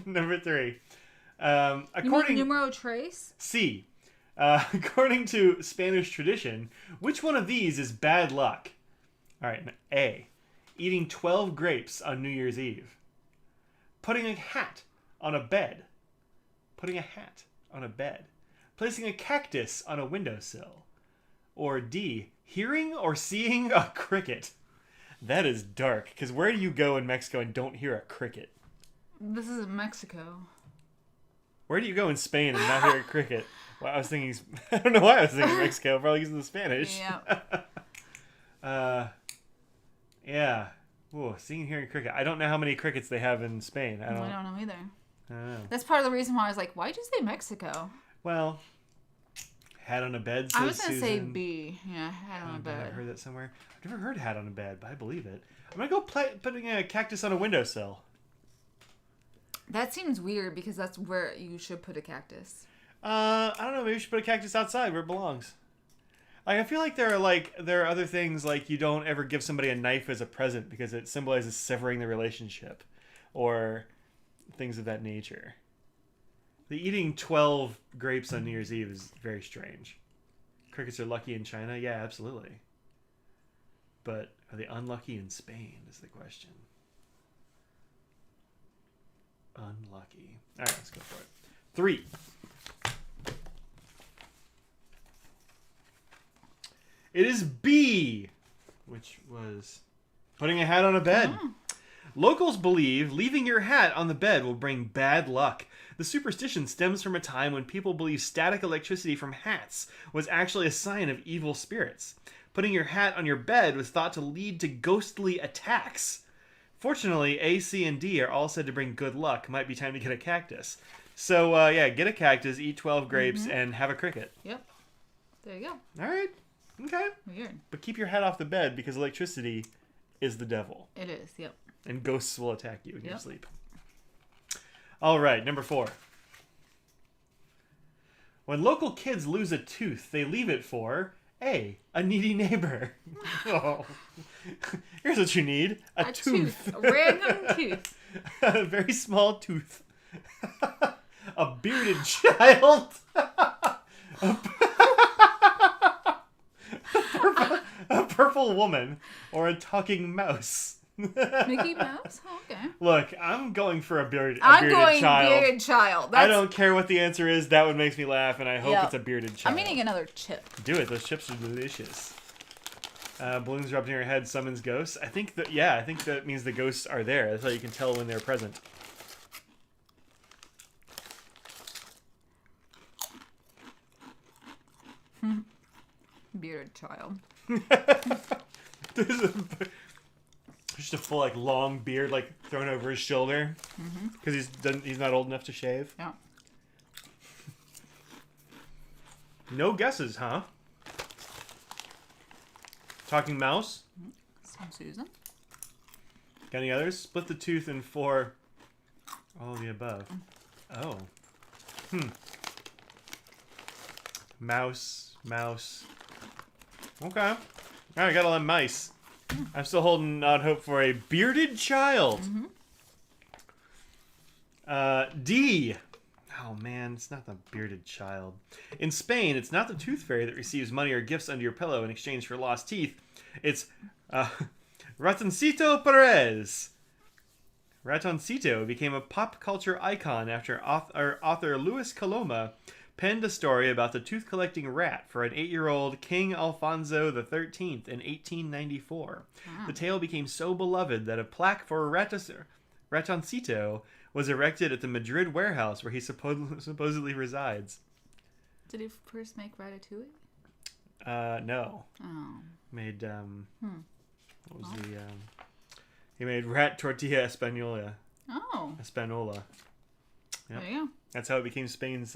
Number 3. According numero tres? C. According to Spanish tradition, which one of these is bad luck? All right, A. Eating 12 grapes on New Year's Eve. Putting a hat on a bed. Putting a hat on a bed. Placing a cactus on a windowsill. Or D. Hearing or seeing a cricket. That is dark, because where do you go in Mexico and don't hear a cricket? This is Mexico. Where do you go in Spain and not hear a cricket? Well, I was thinking... I don't know why I was thinking Mexico. Probably using the Spanish. Yeah. Yeah. Ooh, seeing and hearing cricket. I don't know how many crickets they have in Spain. I don't know either. I don't know. That's part of the reason why I was like, why'd you say Mexico? Well, hat on a bed, says I was going to say Susan. B. Yeah, hat on a bed. I've heard that somewhere. I've never heard hat on a bed, but I believe it. I'm going to go putting a cactus on a windowsill. That seems weird because that's where you should put a cactus. I don't know. Maybe you should put a cactus outside where it belongs. Like, I feel like there are other things like you don't ever give somebody a knife as a present because it symbolizes severing the relationship, or things of that nature. The eating 12 grapes on New Year's Eve is very strange. Crickets are lucky in China, yeah, absolutely. But are they unlucky in Spain? Is the question. Unlucky. All right, let's go for it. 3. It is B, which was putting a hat on a bed. Oh. Locals believe leaving your hat on the bed will bring bad luck. The superstition stems from a time when people believed static electricity from hats was actually a sign of evil spirits. Putting your hat on your bed was thought to lead to ghostly attacks. Fortunately, A, C, and D are all said to bring good luck. Might be time to get a cactus. So, yeah, get a cactus, eat 12 grapes, and have a cricket. Yep. There you go. All right. Okay. Weird. But keep your hat off the bed because electricity is the devil. It is, yep. And ghosts will attack you in your sleep. All right, number 4. When local kids lose a tooth, they leave it for A, a needy neighbor. Oh. Here's what you need. A tooth. A random tooth. A very small tooth. A bearded child. A purple woman. Or a talking mouse. Mickey Mouse? Oh, okay. Look, I'm going for a bearded child. I don't care what the answer is. That one makes me laugh, and I hope it's a bearded child. I'm eating another chip. Do it. Those chips are delicious. Balloons rubbed in your head summons ghosts. I think that means the ghosts are there. That's how you can tell when they're present. Bearded child. Just a full long beard thrown over his shoulder because he's not old enough to shave. Yeah. No guesses, huh? Talking mouse. Some Susan. Got any others? Split the tooth in 4. All of the above. Oh. Mouse. Okay. All right, got a lot of mice. I'm still holding out hope for a bearded child. D. Oh, man, it's not the bearded child. In Spain, it's not the tooth fairy that receives money or gifts under your pillow in exchange for lost teeth. It's Ratoncito Perez. Ratoncito became a pop culture icon after author Luis Coloma penned a story about the tooth-collecting rat for an 8-year-old King Alfonso XIII in 1894. The tale became so beloved that a plaque for Ratoncito was erected at the Madrid warehouse where he supposedly resides. Did he first make Ratatouille? No. Oh. Made what was the he made rat tortilla Espanola. Oh. Espanola. Yep. There you go. That's how it became Spain's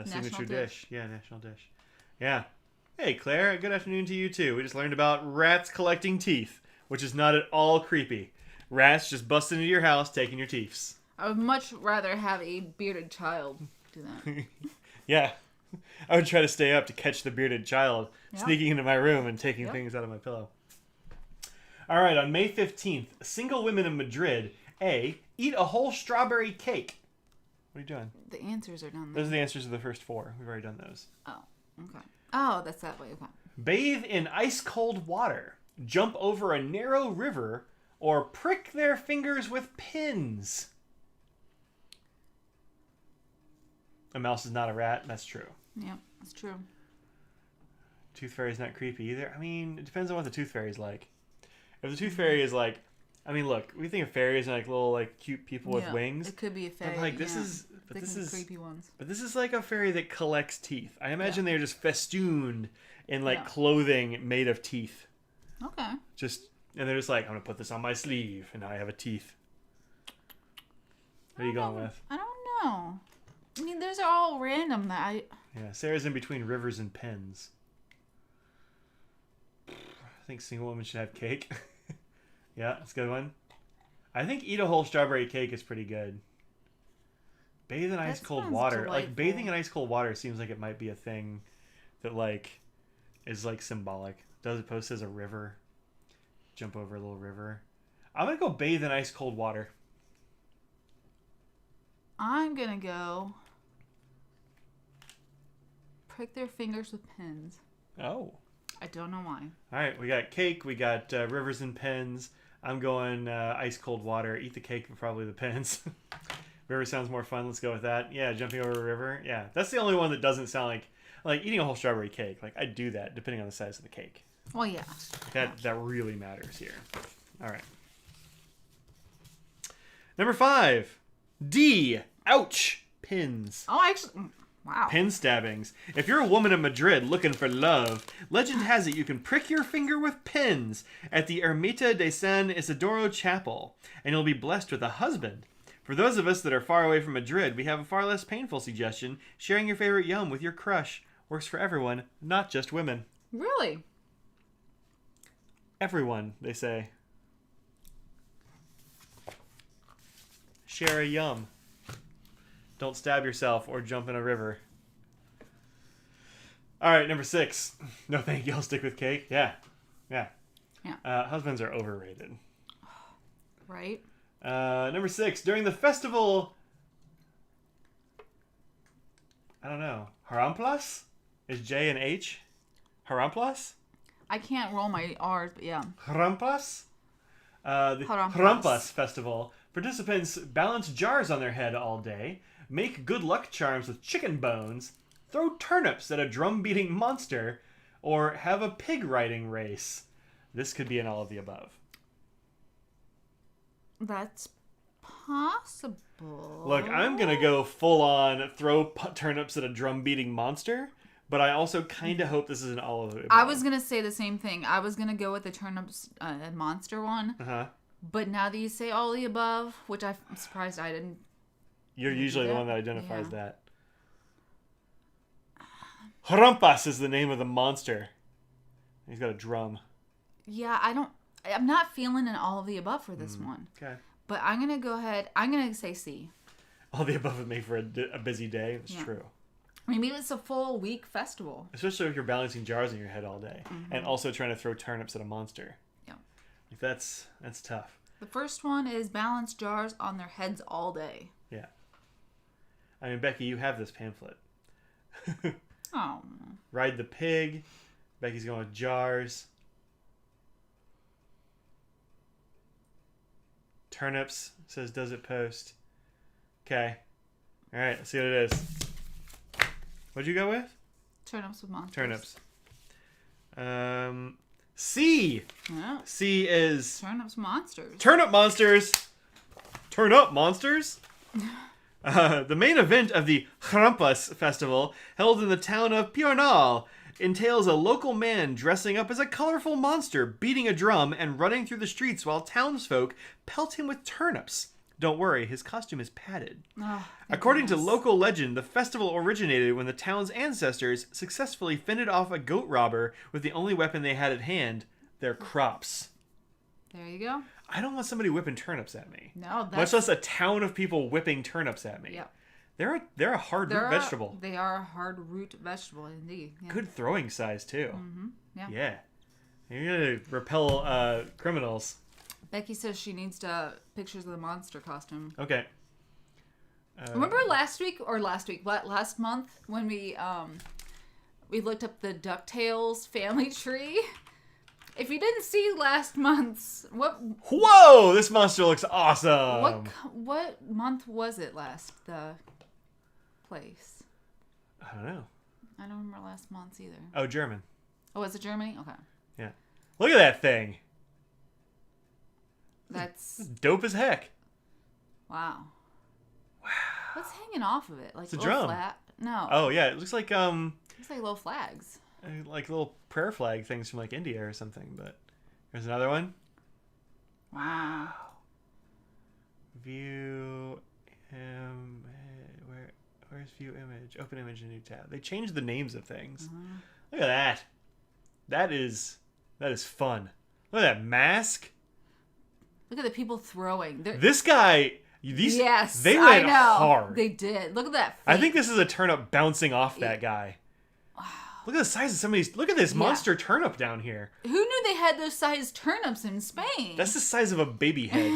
signature dish. Yeah, national dish. Yeah. Hey, Claire. Good afternoon to you too. We just learned about rats collecting teeth, which is not at all creepy. Rats just busting into your house, taking your teeths. I would much rather have a bearded child do that. Yeah. I would try to stay up to catch the bearded child sneaking into my room and taking things out of my pillow. All right, on May 15th, single women in Madrid, A, eat a whole strawberry cake. What are you doing? The answers are down there. Those are the answers to the first 4. We've already done those. Oh, okay. Oh, that's that way. Okay. Bathe in ice-cold water, jump over a narrow river, or prick their fingers with pins. A mouse is not a rat. That's true. Yeah, that's true. Tooth fairy's not creepy either. I mean, it depends on what the tooth fairy's like. If the tooth fairy is like, I mean, look, we think of fairies and like little like cute people with wings. It could be a fairy. But like this is creepy ones. But this is like a fairy that collects teeth. I imagine they're just festooned in like clothing made of teeth. Okay. And they're just like, I'm gonna put this on my sleeve, and now I have a teeth. What are you going with? I don't know. I mean, those are all random. Yeah, Sarah's in between rivers and pens. I think single women should have cake. Yeah, that's a good one. I think eat a whole strawberry cake is pretty good. Bathe in ice cold water. Delightful. Like bathing in ice cold water seems like it might be a thing that like is like symbolic. Does it post as a river? Jump over a little river. I'm gonna go bathe in ice cold water. I'm gonna go prick their fingers with pins. Oh. I don't know why. All right, we got cake. We got rivers and pens. I'm going ice cold water. Eat the cake, but probably the pens. River sounds more fun. Let's go with that. Yeah, jumping over a river. Yeah, that's the only one that doesn't sound like eating a whole strawberry cake. Like I'd do that depending on the size of the cake. Well, yeah. That really matters here. All right. Number 5. D. Ouch. Pins. Oh, actually, wow. Pin stabbings. If you're a woman in Madrid looking for love, legend has it you can prick your finger with pins at the Ermita de San Isidoro Chapel, and you'll be blessed with a husband. For those of us that are far away from Madrid, we have a far less painful suggestion. Sharing your favorite yum with your crush works for everyone, not just women. Really? Everyone, they say. Share a yum. Don't stab yourself or jump in a river. All right, number 6. No thank you, I'll stick with cake. Yeah. Husbands are overrated. Right. Number 6. During the festival... I don't know. Haramplas? Is J and H? Haramplas? I can't roll my R's, but yeah. Harampas? The Harampas Festival. Participants balance jars on their head all day, make good luck charms with chicken bones, throw turnips at a drum-beating monster, or have a pig riding race. This could be an all of the above. That's possible. Look, I'm going to go full-on throw turnips at a drum-beating monster, but I also kind of hope this is an all of the above. I was going to say the same thing. I was going to go with the turnips monster one. Uh-huh. But now that you say all the above, which I'm surprised I didn't. You're usually the one that identifies that. Harampas is the name of the monster. He's got a drum. Yeah, I'm not feeling an all of the above for this one. Okay. But I'm going to go ahead. I'm going to say C. All the above would make for a busy day. It's true. I mean, maybe it's a full week festival. Especially if you're balancing jars in your head all day. And also trying to throw turnips at a monster. Yeah. That's tough. The first one is balance jars on their heads all day. Yeah. I mean, Becky, you have this pamphlet. Oh. Ride the pig. Becky's going with jars. Turnips, says does it post. Okay. All right, let's see what it is. What'd you go with? Turnips with monsters. Turnips. C. Yeah. C is... Turnips monsters. Turnip monsters! Turn up, monsters! The main event of the Krampus festival, held in the town of Piornal, entails a local man dressing up as a colorful monster, beating a drum, and running through the streets while townsfolk pelt him with turnips. Don't worry, his costume is padded. Oh, According to local legend, the festival originated when the town's ancestors successfully fended off a goat robber with the only weapon they had at hand, their crops. There you go. I don't want somebody whipping turnips at me. No, that's... Much less a town of people whipping turnips at me. Yep. They're a hard root vegetable. They are a hard root vegetable, indeed. Yeah. Good throwing size, too. Mm-hmm. Yeah. Yeah. You're going to repel criminals. Becky says she needs pictures of the monster costume. Okay. Remember last month when we looked up the DuckTales family tree? If you didn't see last month's, Whoa! This monster looks awesome! What month was it the place? I don't know. I don't remember last month's either. Oh, German. Oh, was it Germany? Okay. Yeah. Look at that thing! That's dope as heck. Wow. What's hanging off of it? Like it's a drum. No. Oh yeah, it looks like Looks like little flags. Like little prayer flag things from like India or something. But here's another one. Wow. View where's view image? Open image in a new tab. They changed the names of things. Look at that. That is fun. Look at that mask. Look at the people throwing. This guy, yes, they went I know. hard. They did. Look at that feet. I think this is a turnip bouncing off that guy. Wow. Look at the size of some of these. Look at this monster turnip down here. Who knew they had those sized turnips in Spain? That's the size of a baby head.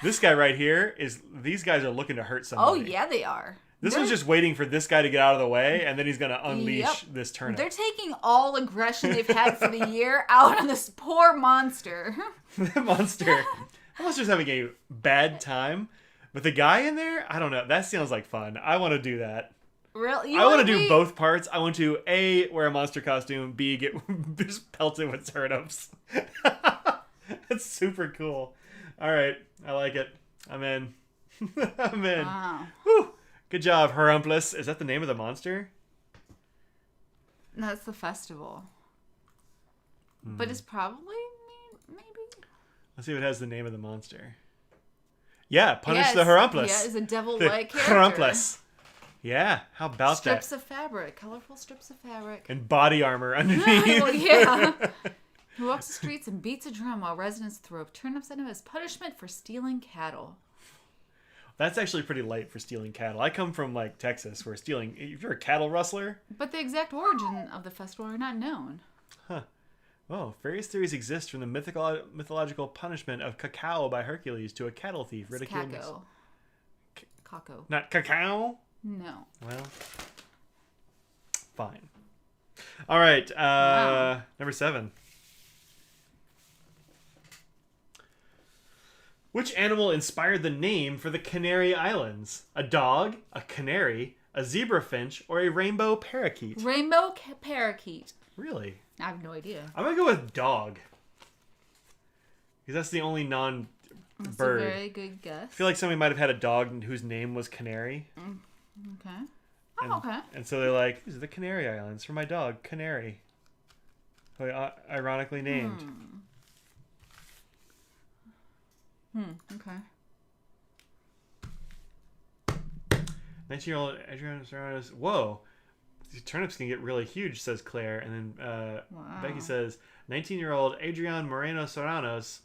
This guy right here these guys are looking to hurt somebody. Oh, yeah, they are. This one's just waiting for this guy to get out of the way, and then he's going to unleash this turnip. They're taking all aggression they've had for the year out on this poor monster. The monster's having a bad time. But the guy in there, I don't know. That sounds like fun. I want to do that. Really? I want to do both parts. I want to, A, wear a monster costume, B, get just pelted with turnips. That's super cool. All right. I like it. I'm in. I'm in. Wow. Whew. Good job, Harumpus. Is that the name of the monster? No, it's the festival. But it's probably maybe. Let's see if it has the name of the monster. Yeah, punish the Harumpus. Yeah, it's a devil-like character. Harumpus. Yeah, how about strips of fabric, colorful strips of fabric. And body armor underneath. Well, yeah. Who walks the streets and beats a drum while residents throw turnips at him as punishment for stealing cattle. That's actually pretty light for stealing cattle. I come from like Texas, where if you're a cattle rustler. But the exact origin of the festival are not known. Huh. Oh, various theories exist from the mythological punishment of cacao by Hercules to a cattle thief ridiculed. Caco. Not cacao? No. Well, fine. All right, number 7. Which animal inspired the name for the Canary Islands? A dog, a canary, a zebra finch, or a rainbow parakeet? Rainbow parakeet. Really? I have no idea. I'm going to go with dog. Because that's the only non-bird. That's a very good guess. I feel like somebody might have had a dog whose name was Canary. Okay. Oh, okay. And so they're like, these are the Canary Islands for my dog, Canary. Ironically named. Okay. 19-year-old Adrian Serranos. Whoa. These turnips can get really huge, says Claire. And then Becky says, 19-year-old Adrian Moreno Serranos,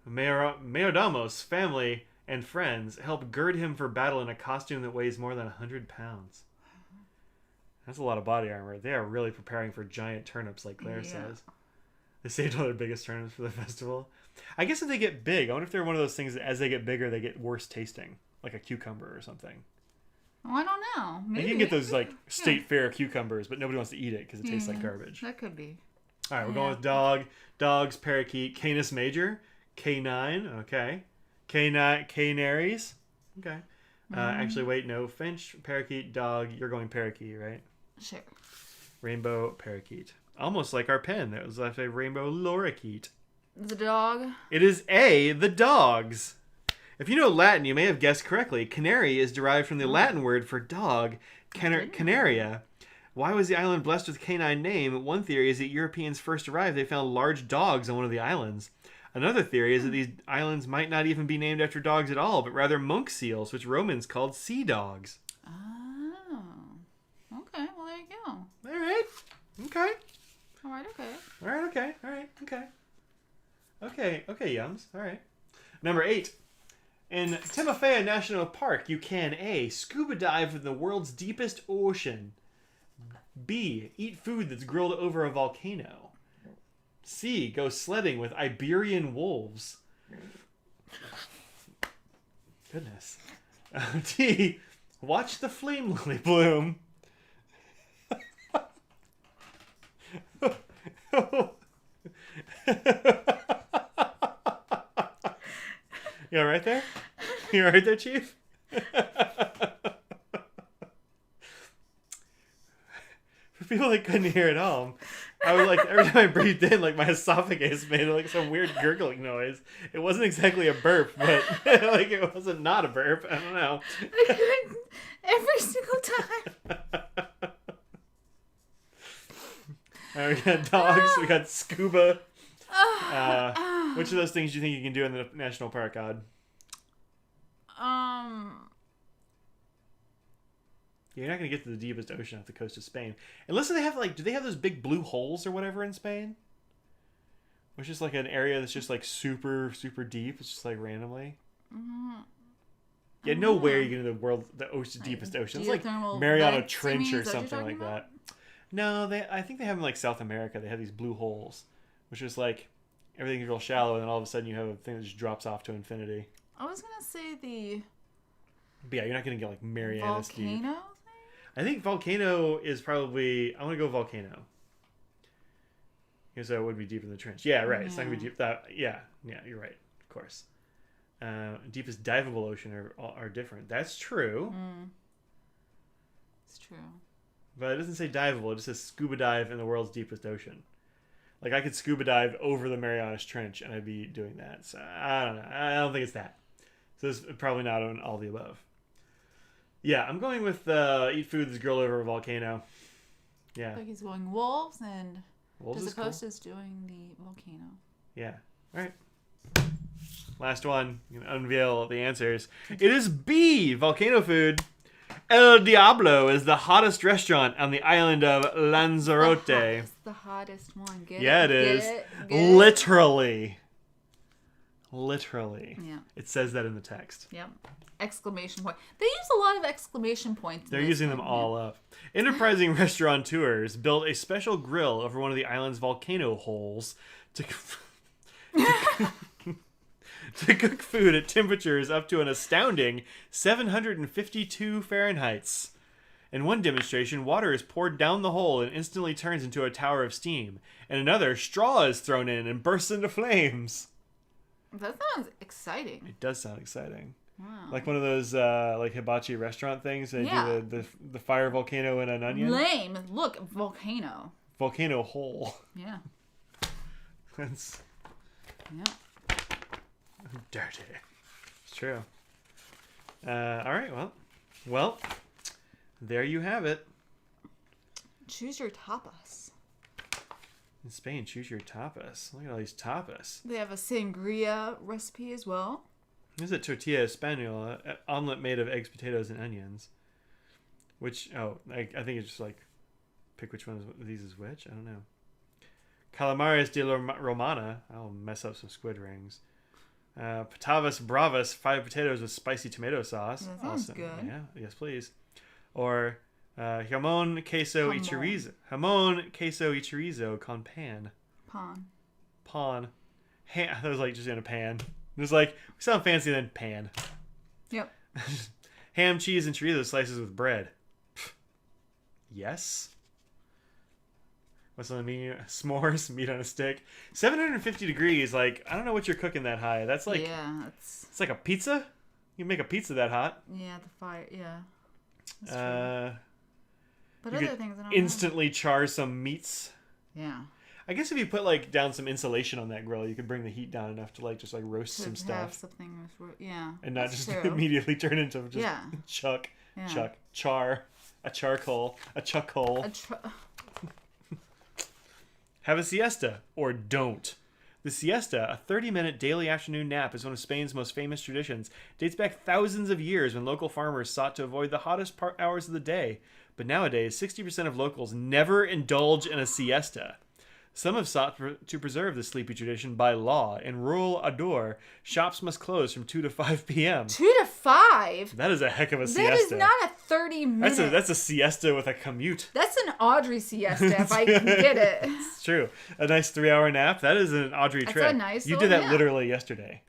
Mayordomos, family, and friends help gird him for battle in a costume that weighs more than 100 pounds. That's a lot of body armor. They are really preparing for giant turnips, like Claire says. They saved all their biggest turnips for the festival. I guess if they get big, I wonder if they're one of those things that as they get bigger, they get worse tasting. Like a cucumber or something. Oh, I don't know. Maybe. You can get those like state fair cucumbers, but nobody wants to eat it because it tastes like garbage. That could be. All right, we're going with dog, dogs, parakeet, Canis major, canine, okay. Canaries, okay. Actually, wait, no, finch, parakeet, dog, you're going parakeet, right? Sure. Rainbow parakeet. Almost like our pen. That was left a rainbow lorikeet. The dog? It is A, the dogs. If you know Latin, you may have guessed correctly. Canary is derived from the Latin word for dog, canaria. Why was the island blessed with a canine name? One theory is that Europeans first arrived, they found large dogs on one of the islands. Another theory is that these islands might not even be named after dogs at all, but rather monk seals, which Romans called sea dogs. Oh. Okay, well, there you go. All right. Okay. All right, okay. All right, okay. All right, okay. Okay, Yums. All right. Number 8. In Timofeya National Park, you can A. Scuba dive in the world's deepest ocean. B. Eat food that's grilled over a volcano. C. Go sledding with Iberian wolves. Goodness. D. Watch the flame lily bloom. You all right there? You all right there, Chief? For people that couldn't hear at home, I was like, every time I breathed in, like my esophagus made like some weird gurgling noise. It wasn't exactly a burp, but like it wasn't not a burp. I don't know. Every single time. All right, we got dogs. We got scuba. Which of those things do you think you can do in the national park, Odd? You're not going to get to the deepest ocean off the coast of Spain. Unless they have, like, do they have those big blue holes or whatever in Spain? Which is like an area that's just like super, super deep. It's just like randomly. Yeah, nowhere you get into the ocean, deepest ocean. It's like Mariana Trench or something like that. No, I think they have them like South America. They have these blue holes, which is like everything's real shallow, and then all of a sudden you have a thing that just drops off to infinity. I was gonna say But yeah, you're not gonna get like Mariana deep. Volcano. I think volcano is probably. I want to go volcano. Because that would be deep in the trench. Yeah, right. Yeah. It's not gonna be deep. Yeah, you're right. Of course. Deepest diveable ocean are different. That's true. It's true. But it doesn't say diveable. It just says scuba dive in the world's deepest ocean. Like I could scuba dive over the Marianas Trench and I'd be doing that. So I don't know. I don't think it's that. So it's probably not on all the above. Yeah, I'm going with eat food that's grilled over a volcano. Yeah. Like he's going wolves and wolves the coast is doing the volcano. Yeah. All right. Last one. You can unveil the answers. It is B, volcano food. El Diablo is the hottest restaurant on the island of Lanzarote. It's the hottest one. Get it is. Get Literally. Literally. Yeah. It says that in the text. Yep. Exclamation point. They use a lot of exclamation points. They're using them all up. Enterprising restaurateurs built a special grill over one of the island's volcano holes to cook food at temperatures up to an astounding 752 Fahrenheit. In one demonstration, water is poured down the hole and instantly turns into a tower of steam. In another, straw is thrown in and bursts into flames. That sounds exciting. It does sound exciting. Wow. Like one of those like hibachi restaurant things. They do the fire volcano and an onion. Lame. Look, volcano. Volcano hole. Yeah. That's... Yeah. Dirty. It's true. All right. Well, there you have it. Choose your tapas. In Spain, choose your tapas. Look at all these tapas. They have a sangria recipe as well. This is a Tortilla Espanola, an omelet made of eggs, potatoes, and onions. Which, I think it's just like, pick which one of these is which. I don't know. Calamares de la Romana. I'll mess up some squid rings. Pitavas bravas, 5 potatoes with spicy tomato sauce. That sounds good. Yeah, yes, please. Or jamon queso y chorizo. Jamon queso y chorizo con pan. Pan. That was like just in a pan. It was like, we sound fancy, then pan. Yep. Ham, cheese, and chorizo slices with bread. Yes. What's on the menu? S'mores, meat on a stick. 750 degrees. Like, I don't know what you're cooking that high. That's like... Yeah, it's like a pizza? You can make a pizza that hot. Yeah, the fire... Yeah. That's true. But you other things, I don't instantly char some meats. Yeah. I guess if you put like down some insulation on that grill, you could bring the heat down enough to like just like roast some stuff. Something, yeah. And not just immediately turn into just char, a charcoal, a chuckhole. Have a siesta or don't. The siesta, a 30-minute daily afternoon nap, is one of Spain's most famous traditions. It dates back thousands of years when local farmers sought to avoid the hottest hours of the day. But nowadays, 60% of locals never indulge in a siesta. Some have sought to preserve the sleepy tradition by law. In rural Ador, shops must close from 2 to 5 p.m. 2 to 5? That is a heck of a siesta. That is not a 30-minute. That's a siesta with a commute. That's an Audrey siesta, if I can get it. It's true. A nice 3-hour nap. That is an Audrey trip. That's a nice You did that nap. literally yesterday.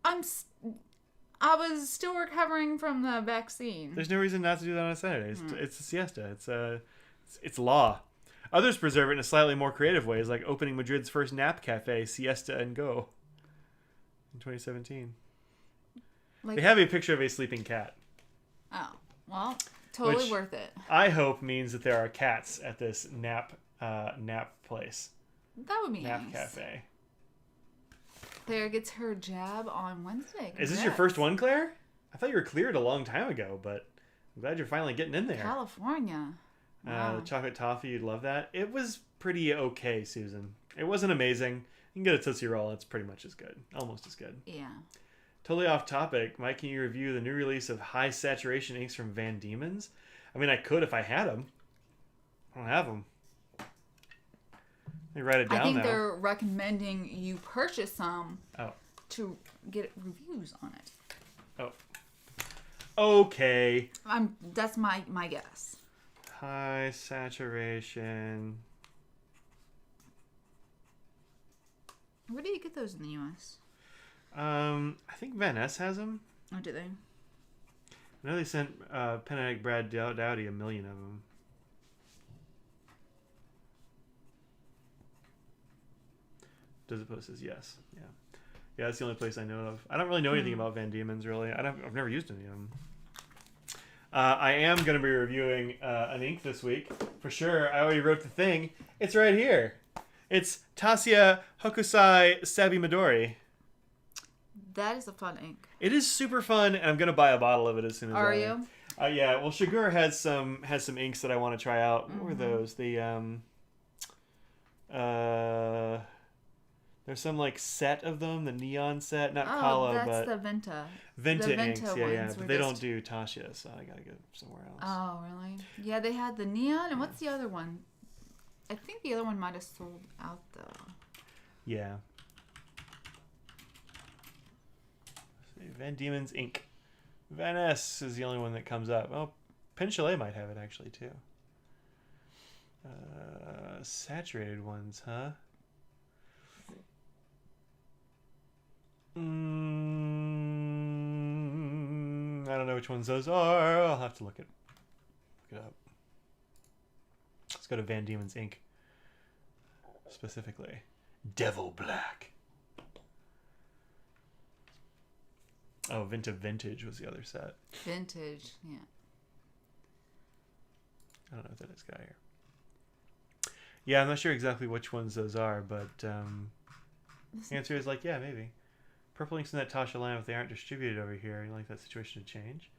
I was still recovering from the vaccine. There's no reason not to do that on a Saturday. It's a siesta. It's law. Others preserve it in a slightly more creative ways, like opening Madrid's first nap cafe, Siesta and Go, in 2017. They have a picture of a sleeping cat. Oh, well, totally which worth it. I hope means that there are cats at this nap place. That would be nap nice. cafe. Claire gets her jab on Wednesday. Is this your first one, Claire? I thought you were cleared a long time ago, but I'm glad you're finally getting in there. California. Wow. Chocolate toffee, you'd love that. It was pretty okay, Susan. It wasn't amazing. You can get a Tootsie Roll. It's pretty much as good. Almost as good. Yeah. Totally off topic. Mike, can you review the new release of high saturation inks from Van Diemen's? I mean, I could if I had them. I don't have them. Let me write it down now. I think they're recommending you purchase some to get reviews on it. Oh. Okay. That's my guess. High saturation. Where do you get those in the U.S.? I think Van Ness has them. Oh, do they? I know they sent Pennatic Brad Dowdy 1 million of them. Does it post says yes. Yeah. Yeah, that's the only place I know of. I don't really know anything about Van Diemen's, really. I've never used any of them. I am going to be reviewing an ink this week. For sure. I already wrote the thing. It's right here. It's Tassia Hokusai Sabi Midori. That is a fun ink. It is super fun, and I'm going to buy a bottle of it as soon as Are you? Yeah. Well, Shigur has some inks that I want to try out. What were those? There's some like set of them, the neon set, not Kala, that's but the Venta. Venta inks, Venta yeah. But they don't do Tasha, so I gotta go somewhere else. Oh, really? Yeah, they had the neon, and what's the other one? I think the other one might have sold out though. Yeah. Van Diemen's ink. Van S is the only one that comes up. Oh, Pen Chalet might have it actually too. Saturated ones, huh? I don't know which ones those are. I'll have to look it up. Let's go to Van Diemen's ink. Specifically. Devil Black. Oh, Vintage was the other set. Vintage, yeah. I don't know what that is got here. Yeah, I'm not sure exactly which ones those are, but the answer is like, yeah, maybe. Purple inks in that Tasha line, if they aren't distributed over here, you'd like that situation to change.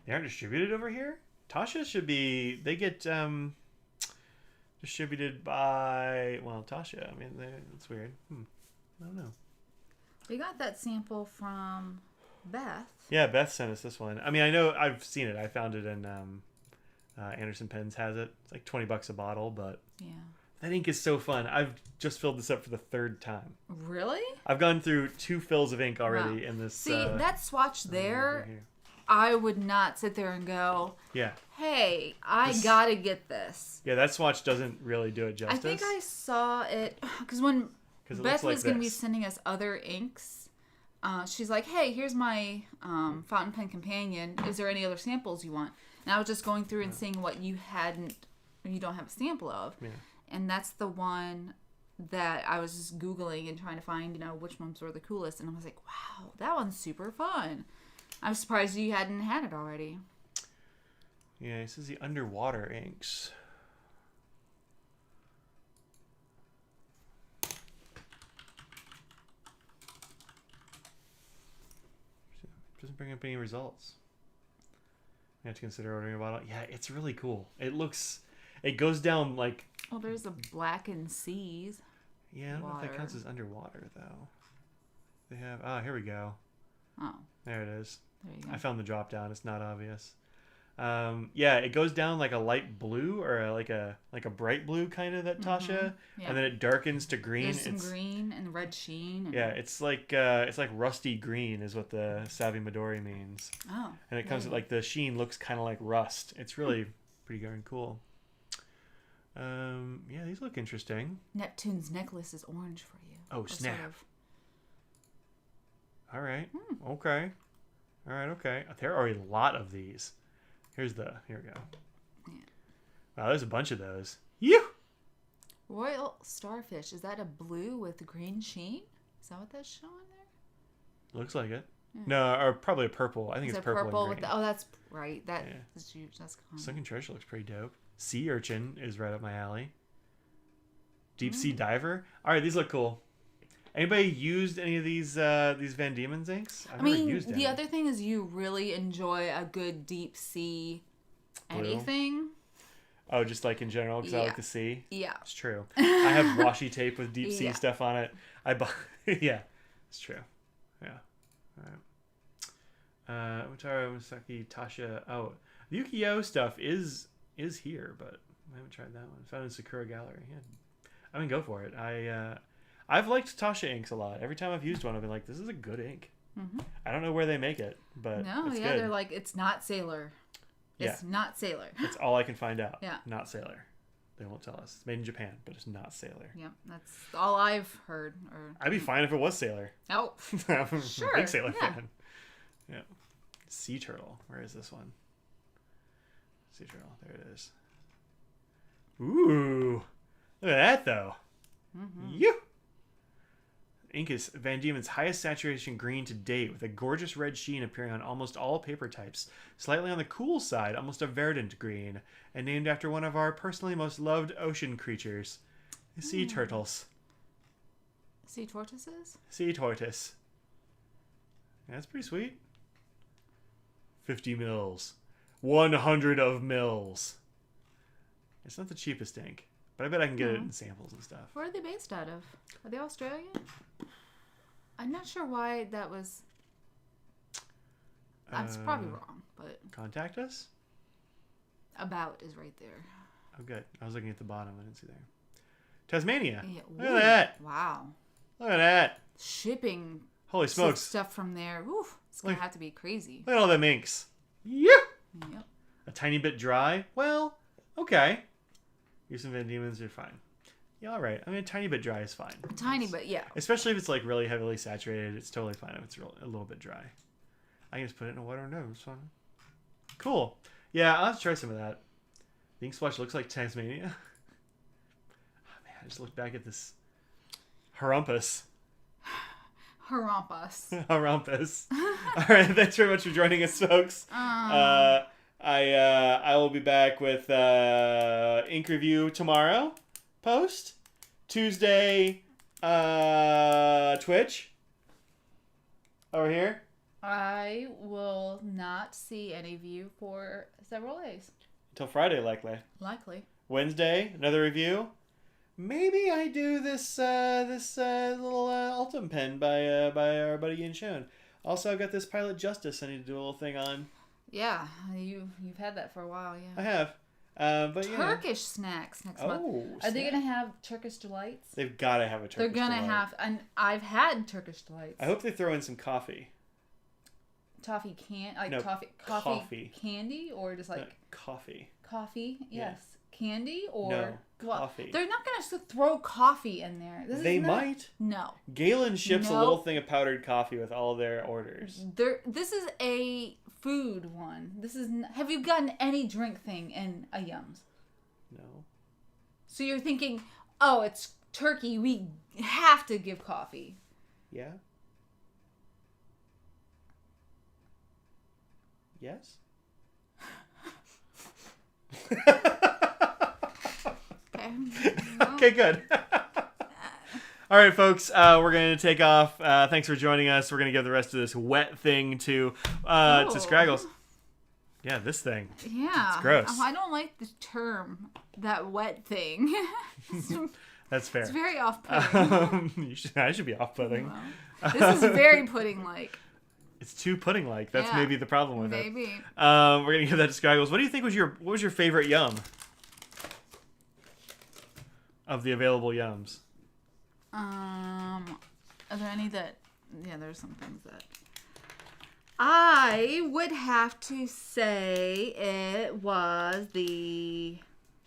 They aren't distributed over here? Tasha should be, they get distributed by, well, Tasha. I mean, it's weird. I don't know. We got that sample from Beth. Yeah, Beth sent us this one. I mean, I know I've seen it. I found it in Anderson Pens has it. It's like $20 a bottle, but yeah. That ink is so fun. I've just filled this up for the 3rd time. Really? I've gone through 2 fills of ink already in this. See, that swatch there, I would not sit there and go, yeah, hey, I gotta get this. Yeah, that swatch doesn't really do it justice. I think I saw it, because when Beth was going to be sending us other inks, she's like, hey, here's my fountain pen companion. Is there any other samples you want? And I was just going through and seeing what you don't have a sample of. Yeah. And that's the one that I was just Googling and trying to find, which ones were the coolest. And I was like, wow, that one's super fun. I'm surprised you hadn't had it already. Yeah, this is the underwater inks. Doesn't bring up any results. You have to consider ordering a bottle. Yeah, it's really cool. It goes down like... Oh, there's a blackened seas. Yeah, I don't know if that counts as underwater, though. They have... Ah, here we go. Oh. There it is. There you go. I found the drop down. It's not obvious. Yeah, it goes down like a light blue or like a bright blue kind of that Tasha, and then it darkens to green. There's some green and red sheen. And... Yeah, it's like rusty green is what the Savvy Midori means. Oh. And it comes with like the sheen looks kind of like rust. It's really pretty darn cool. Yeah, these look interesting. Neptune's necklace is orange for you. Oh, snap. Sort of... All right. Okay. All right. Okay. There are a lot of these. Here we go. Yeah. Wow, there's a bunch of those. You. Royal starfish. Is that a blue with green sheen? Is that what that's showing there? Looks like it. Yeah. No, or probably a purple. I think it's purple and green. With that's right. That's huge. That's cool. Sunken treasure looks pretty dope. Sea urchin is right up my alley. Deep sea diver. All right, these look cool. Anybody used any of these Van Diemen's inks? I mean, used the other thing is you really enjoy a good deep sea anything. Oh, just like in general, because I like the sea? Yeah. It's true. I have washi tape with deep sea stuff on it. I bought... Yeah, it's true. Yeah. All right. Utaro, Misaki, Tasha... Oh, the Yu-Gi-Oh! Stuff is here, but I haven't tried that one. Found in Sakura Gallery. Yeah. I mean, go for it. I've liked Tasha inks a lot. Every time I've used one, I've been like, this is a good ink. Mm-hmm. I don't know where they make it, but it's good. They're like, it's not Sailor. It's not Sailor. That's all I can find out. Yeah. Not Sailor. They won't tell us. It's made in Japan, but it's not Sailor. Yep, that's all I've heard. I'd be fine if it was Sailor. Oh, I'm sure. a big Sailor fan. Yeah. Sea turtle. Where is this one? Sea turtle. There it is. Ooh. Look at that, though. Mm-hmm. Yeah. Ink is Van Diemen's highest saturation green to date, with a gorgeous red sheen appearing on almost all paper types. Slightly on the cool side, almost a verdant green, and named after one of our personally most loved ocean creatures, the sea turtles. Sea tortoises? Sea tortoise. Yeah, that's pretty sweet. 50 mils. 100 of mils. It's not the cheapest ink, but I bet I can get it in samples and stuff. Where are they based out of? Are they Australian? I'm not sure why that was... That's probably wrong, but... Contact us? About is right there. Oh, good. I was looking at the bottom. I didn't see there. Tasmania. Yeah. Look at that. Wow. Look at that. Shipping. Holy smokes. Stuff from there. Oof. It's going to have to be crazy. Look at all them inks. Yeah. Yep. A tiny bit dry? Well, okay. Use some Van Diemen's, you're fine. Yeah, all right. I mean, a tiny bit dry is fine. A tiny bit, yeah. Especially if it's like really heavily saturated, it's totally fine if it's a little bit dry. I can just put it in a water nose. It's fine. Cool. Yeah, I'll have to try some of that. The ink splotch looks like Tasmania. Oh, man, I just looked back at this harumpus. Harumpus. Harumpus. All right, thanks very much for joining us, folks. I will be back with ink review tomorrow. Post Tuesday. Twitch. Over here. I will not see any of you for several days. Until Friday, likely. Likely. Wednesday, another review. Maybe I do this little Ultim pen by our buddy Yin Shun. Also, I've got this Pilot Justice I need to do a little thing on. Yeah, you've had that for a while, yeah. I have. But Turkish snacks next month. Are they going to have Turkish delights? They've got to have a Turkish delight. They're going to have, and I've had Turkish delights. I hope they throw in some coffee. Toffee coffee candy, or just like coffee. Coffee, yes. Yeah. Candy or coffee. They're not going to throw coffee in there. They might. No. Galen ships a little thing of powdered coffee with all their orders. This is a food one. Have you gotten any drink thing in a Yums? No. So you're thinking, oh, it's turkey. We have to give coffee. Yeah. Yes. Okay. Okay, good. All right, folks, we're going to take off. Thanks for joining us. We're going to give the rest of this wet thing to Scraggles. Yeah, this thing. Yeah. It's gross. I don't like the term, that wet thing. That's fair. It's very off-putting. I should be off-putting. Well, this is very pudding-like. It's too pudding-like. That's maybe the problem with it. Maybe. We're going to give that to Scraggles. What do you think what was your favorite yum? Of the available yums? Are there any that... Yeah, there's some things that... I would have to say it was probably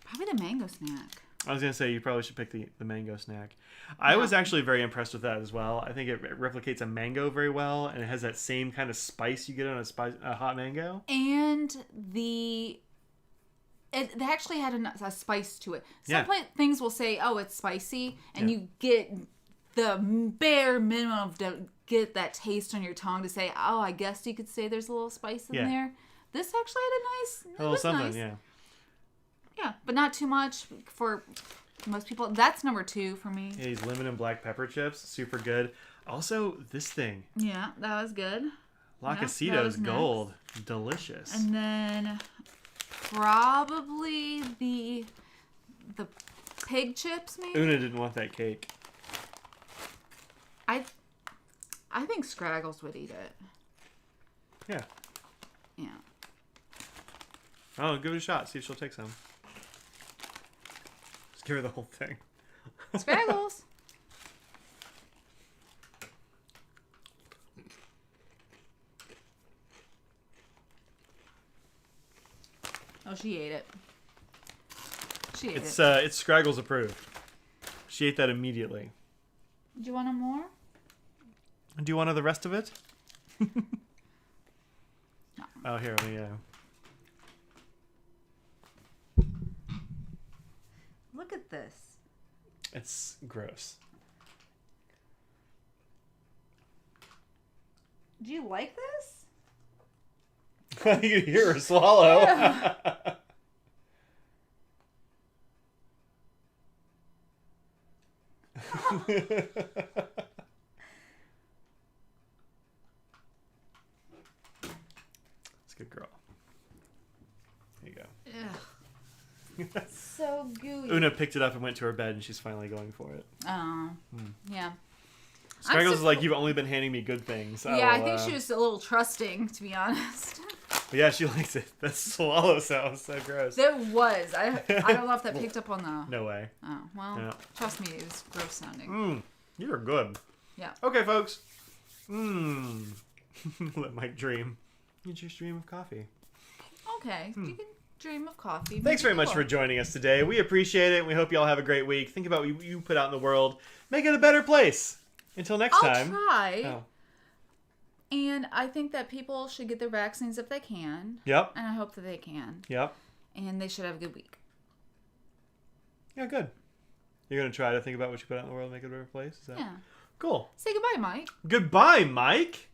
the mango snack. I was going to say you probably should pick the mango snack. I was actually very impressed with that as well. I think it replicates a mango very well, and it has that same kind of spice you get on a hot mango. And it actually had a spice to it. Some things will say, oh, it's spicy, and you get the bare minimum to get that taste on your tongue to say, oh, I guess you could say there's a little spice in there. This actually had a little something, nice. Yeah, but not too much for most people. That's number 2 for me. Yeah, these lemon and black pepper chips, super good. Also, this thing. Yeah, that was good. La Casito's Gold, delicious. And then probably the pig chips, maybe. Una didn't want that cake. I think Scraggles would eat it. Yeah. Yeah. Oh, give it a shot. See if she'll take some. Just give her the whole thing. Scraggles. Oh, she ate it. It's Scraggles approved. She ate that immediately. Do you want them more? Do you want the rest of it? No. Oh, here, let me... Look at this. It's gross. Do you like this? You can hear her swallow. Yeah. It's a good girl. There you go. So gooey. Una picked it up and went to her bed, and she's finally going for it. Oh, yeah. Scraggles is like, you've only been handing me good things. I think she was a little trusting, to be honest. But yeah, she likes it. That swallow sound was so gross. There was. I don't know if that picked up on the... No way. Oh, well, trust me, it was gross sounding. You're good. Yeah. Okay, folks. Let Mike dream. You just dream of coffee. Okay, you can dream of coffee. Thanks very much for joining us today. We appreciate it, and we hope you all have a great week. Think about what you put out in the world. Make it a better place. Until next time. I'll try. Oh. And I think that people should get their vaccines if they can. Yep. And I hope that they can. Yep. And they should have a good week. Yeah, good. You're going to try to think about what you put out in the world and make it a better place? Yeah. Cool. Say goodbye, Mike. Goodbye, Mike.